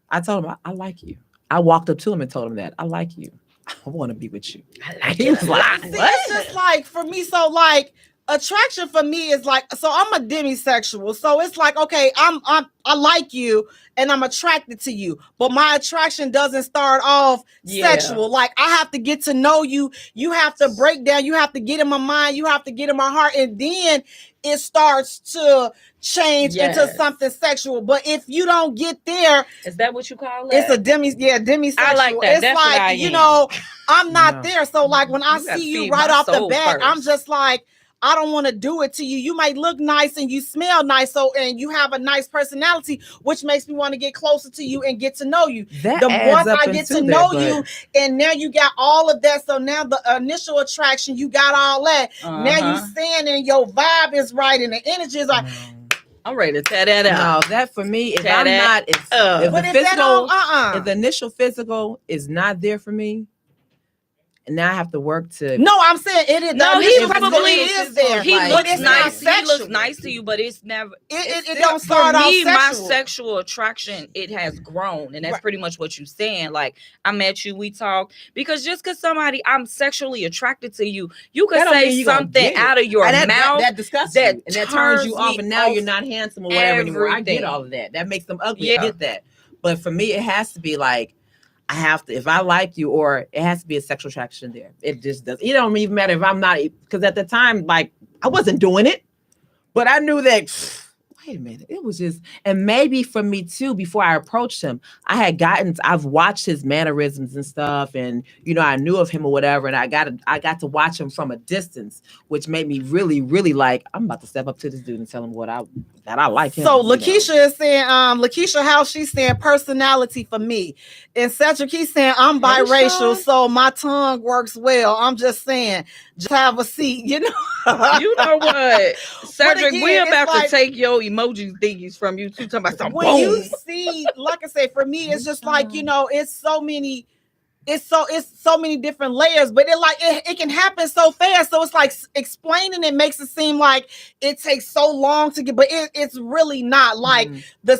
I told him, I like you. I walked up to him and told him that I like you. I want to be with you. I like you. It's just like, for me, so like, attraction for me is like, so I'm a demisexual. So it's like, okay, I like you and I'm attracted to you, but my attraction doesn't start off sexual. Like, I have to get to know you. You have to break down. You have to get in my mind. You have to get in my heart. And then it starts to change into something sexual. But if you don't get there, is that what you call it? It's a demisexual. I like that. It's that's like, I'm not there. So like when I see you right off the bat, I'm just like, I don't want to do it to you. You might look nice and you smell nice, and you have a nice personality, which makes me want to get closer to you and get to know you. The more I get to know you, and now you got all of that. So now the initial attraction, you got all that. Now you saying and your vibe is right and the energy is right. I'm ready to tear that out. No, that for me, if I'm not, if the initial physical is not there for me, and now I have to work to. No, I'm saying it is. No, he probably is there. He Like, looks it's nice. not He looks sexual. nice to you, but it's never. It don't start For off me, my sexual. sexual attraction, it has grown, and that's Right. pretty much what you're saying. Like, I met you, we talk, because just because somebody I'm sexually attracted to you, you That could don't mean say you gonna something get it. out of your And mouth that disgusts that you, and that turns you turns off, me and now you're off not handsome or whatever anymore. I get everything. all of that. That makes them ugly. Yeah. I get that. But for me, it has to be like, I have to, if I like you, or it has to be a sexual attraction there. It just does. It don't even matter if I'm not, because at the time, like, I wasn't doing it, but I knew that, wait a minute, it was just, and maybe for me too, before I approached him, I've watched his mannerisms and stuff, and, you know, I knew of him or whatever, and I got to watch him from a distance, which made me really, really like, I'm about to step up to this dude and tell him that I like him. So you know. Lakeisha is saying, Lakeisha House, she's saying personality for me. And Cedric, he's saying I'm Are you biracial, sure? so my tongue works well. I'm just saying, just have a seat, you know. You know what, Cedric? again, We're it's about like- to take your emoji thingies from you too. Talking about some When you boom. see, like I say, for me, it's just like, you know, it's so many different layers, but it can happen so fast. So it's like explaining it makes it seem like it takes so long to get, but it's really not. Like the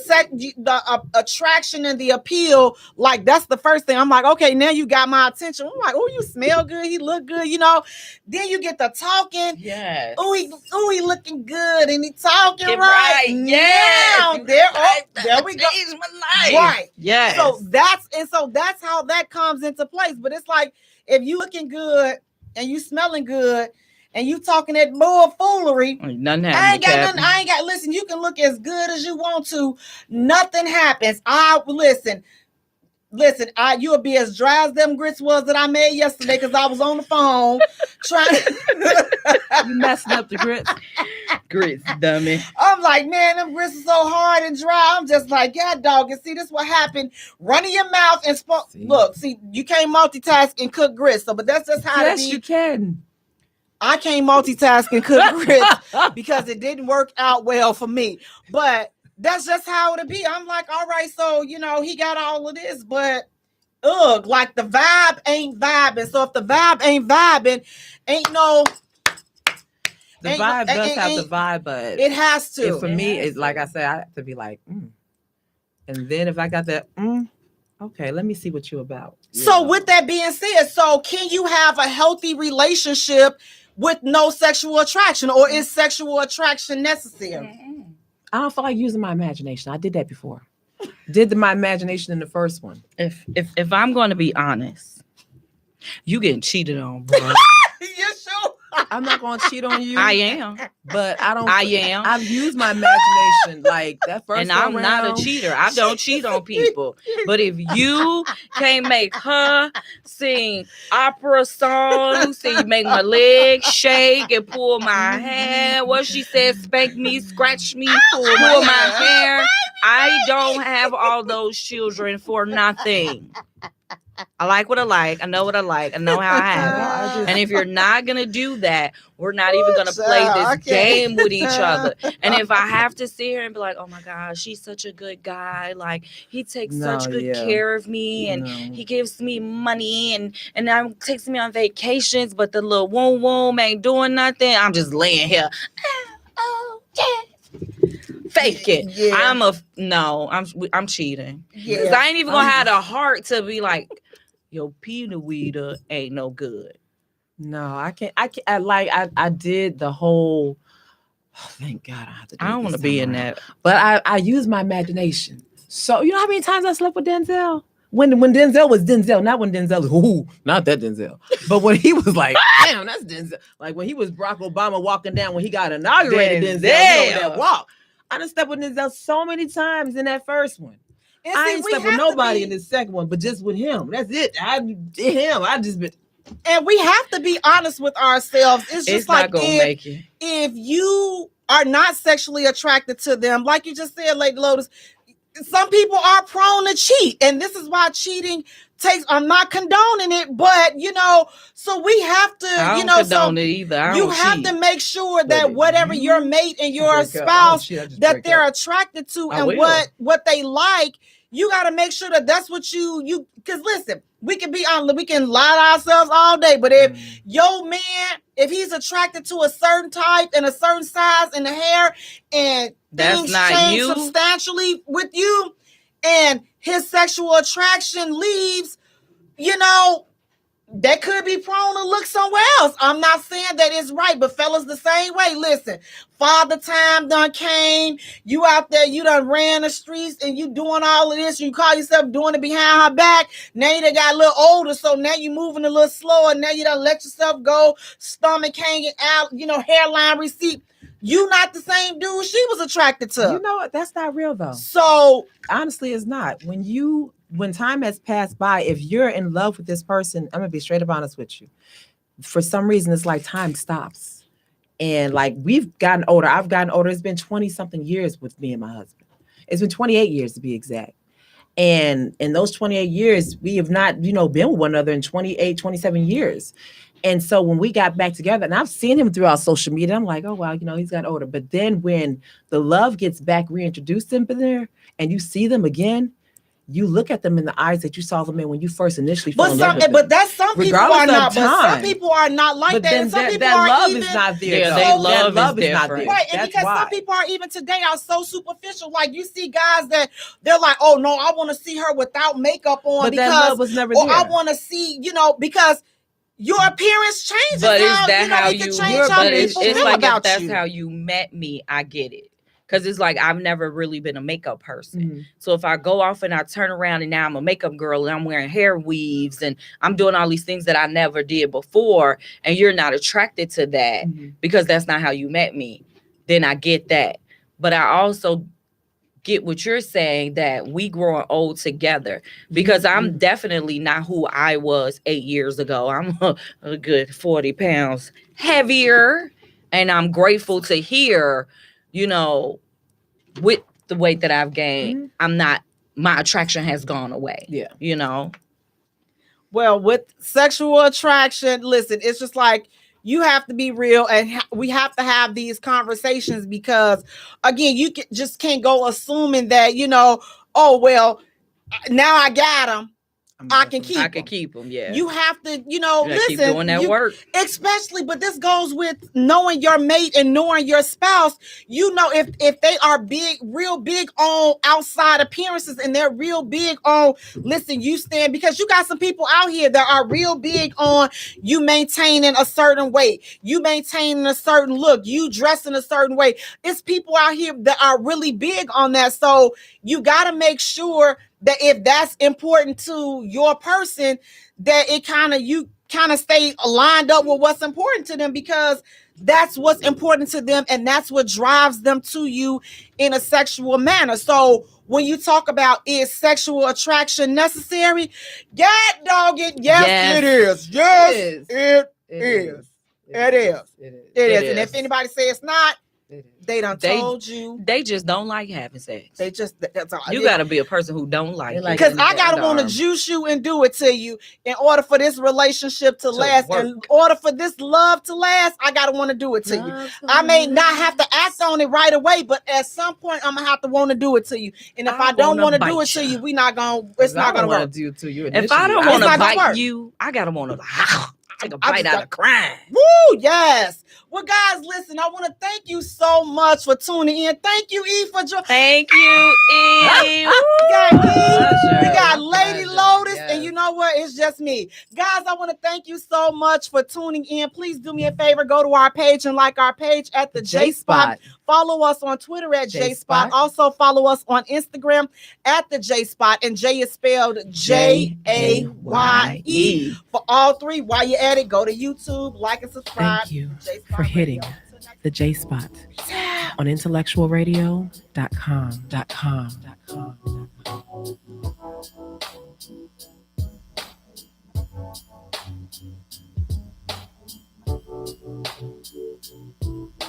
attraction and the appeal, like that's the first thing. I'm like, okay, now you got my attention. I'm like, oh, you smell good, he look good, you know. Then you get the talking. Yes. Oh, he looking good, and he talking Get right. Yes. Now, You there, right. there we go. Changed my life. Right. Yes. So that's how that comes into place. But it's like, if you looking good and you smelling good and you talking that bull foolery, Nothing I ain't got happened. nothing. I ain't got. Listen, you can look as good as you want to. Nothing happens. Listen, you'll be as dry as them grits was that I made yesterday because I was on the phone trying. You messing up the grits. Grits, dummy. I'm like, man, them grits are so hard and dry. I'm just like, God, dog. And see, this is what happened. Running your mouth and look. See, you can't multitask and cook grits. So, but that's just how it Yes, be. you can. I can't multitask and cook grits because it didn't work out well for me. But that's just how it'll be. I'm like, all right, so, you know, he got all of this, but like the vibe ain't vibing. So if the vibe ain't vibing, ain't no. The ain't vibe no- does ain't- have the vibe, but It has to. for me, it's like I said, I have to be like, and then if I got that, okay, let me see what you're about. You So know? with that being said, so can you have a healthy relationship with no sexual attraction, or is sexual attraction necessary? I don't feel like using my imagination. I did that before. My imagination in the first one. If I'm going to be honest, you getting cheated on, bro. You sure? I'm not going to cheat on you. I am. But I don't. I am. I've used my imagination like that first. And I'm not a cheater. I don't cheat on people. But if you can't make her sing opera songs, see you make my legs shake and pull my hair, what she said, spank me, scratch me, pull my hair. I don't have all those children for nothing. I like what I like. I know what I like. I know how I have it. And if you're not going to do that, we're not even going to play this game with each other. And if I have to sit here and be like, oh my gosh, she's such a good guy. Like, he takes such good care of me, and he gives me money, and now takes me on vacations, but the little womb ain't doing nothing. I'm just laying here. Oh, yeah. Fake it. Yeah. I'm cheating. Yeah. 'Cause I ain't even gonna have the heart to be like, yo, Peter Weeder ain't no good. No, I can't. I did the whole. Oh, thank God, I have to. I don't want to be in that. But I use my imagination. So you know how many times I slept with Denzel? When Denzel was Denzel, not when Denzel was not that Denzel, but when he was like, damn, that's Denzel. Like when he was Barack Obama walking down when he got inaugurated, Denzel that walk. I done slept with Denzel so many times in that first one. And I see, ain't we slept with have to nobody be- in the second one, but just with him. That's it. I just been. And we have to be honest with ourselves. It's just It's like not gonna make it. if you are not sexually attracted to them, like you just said, Lady Lotus, some people are prone to cheat. And this is why cheating takes, I'm not condoning it, but so we have to, I don't condone it either. You have to make sure that whatever your mate and your spouse that they're attracted to and what they like, you got to make sure that that's what you, because listen, we can lie to ourselves all day, but if your man, if he's attracted to a certain type and a certain size in the hair, and that's things not change you substantially with you, and his sexual attraction leaves, that could be prone to look somewhere else. I'm not saying that it's right, but fellas, the same way. Listen, father time done came. You out there, you done ran the streets, and you doing all of this. You call yourself doing it behind her back. Now you done got a little older, so now you moving a little slower. Now you done let yourself go, stomach hanging out, hairline receipt. You not the same dude she was attracted to. You know what? That's not real though. So honestly, it's not. When time has passed by, if you're in love with this person, I'm gonna be straight up honest with you. For some reason, it's like time stops. And like we've gotten older. I've gotten older. It's been 20 something years with me and my husband. It's been 28 years to be exact. And in those 28 years, we have not, been with one another in 28, 27 years. And so when we got back together, and I've seen him throughout social media, I'm like, oh, wow, he's got older. But then when the love gets back reintroduced in there and you see them again, you look at them in the eyes that you saw them in when you first initially fell in love with them. But that's some people are not. But some people are not like but that. Then and some people that are love even, is not there. Yeah, that love is not there. Right, and that's because why. some people are even today are so superficial. Like you see guys that they're like, oh no, I want to see her without makeup on, but because that love was never or there. I want to see, because your appearance changes. But is how, that how it you? can change how But it's people feel like about if that's you. how you met me, I get it. Because it's like I've never really been a makeup person. Mm-hmm. So if I go off and I turn around and now I'm a makeup girl and I'm wearing hair weaves and I'm doing all these things that I never did before, and you're not attracted to that because that's not how you met me, then I get that. But I also get what you're saying, that we growing old together, because I'm definitely not who I was 8 years ago. I'm a good 40 pounds heavier, and I'm grateful to hear, with the weight that I've gained, my attraction has gone away. Yeah. Well, with sexual attraction, listen, it's just like you have to be real, and we have to have these conversations, because again, you just can't go assuming that, oh, well, now I got him. I can keep them. Yeah. You have to, listen, keep doing that work. Especially, but this goes with knowing your mate and knowing your spouse. If they are real big on outside appearances, and they're real big on, listen, you stand, because you got some people out here that are real big on you maintaining a certain weight, you maintaining a certain look, you dressing a certain way. It's people out here that are really big on that. So you got to make sure that if that's important to your person, that you kind of stay lined up with what's important to them, because that's what's important to them, and that's what drives them to you in a sexual manner. So when you talk about, is sexual attraction necessary? God dog it, yes, it is. Yes, it is. It is. And if anybody say it's not, they done told you. They just don't like having sex. That's all. You got to be a person who don't like it. Because I got to want to juice you and do it to you in order for this relationship to last. Work. In order for this love to last, I got to want to do it to you. I may not have to act on it right away, but at some point, I'm going to have to want to do it to you. And if I don't want to do it to you, it's not going to work. Do it to you if I don't want to bite you, I got to want to take a bite out of crime. Woo, yes. Well, guys, listen, I want to thank you so much for tuning in. Thank you, E, for joining. Thank you, E. We got Lady Lotus, and you know what? It's just me. Guys, I want to thank you so much for tuning in. Please do me a favor. Go to our page and like our page at the J Spot. Follow us on Twitter at J Spot. Also follow us on Instagram at the J Spot. And Jay is spelled Jaye. For all three, while you're at it, go to YouTube, like and subscribe. Thank you for hitting the J Spot on IntellectualRadio.com.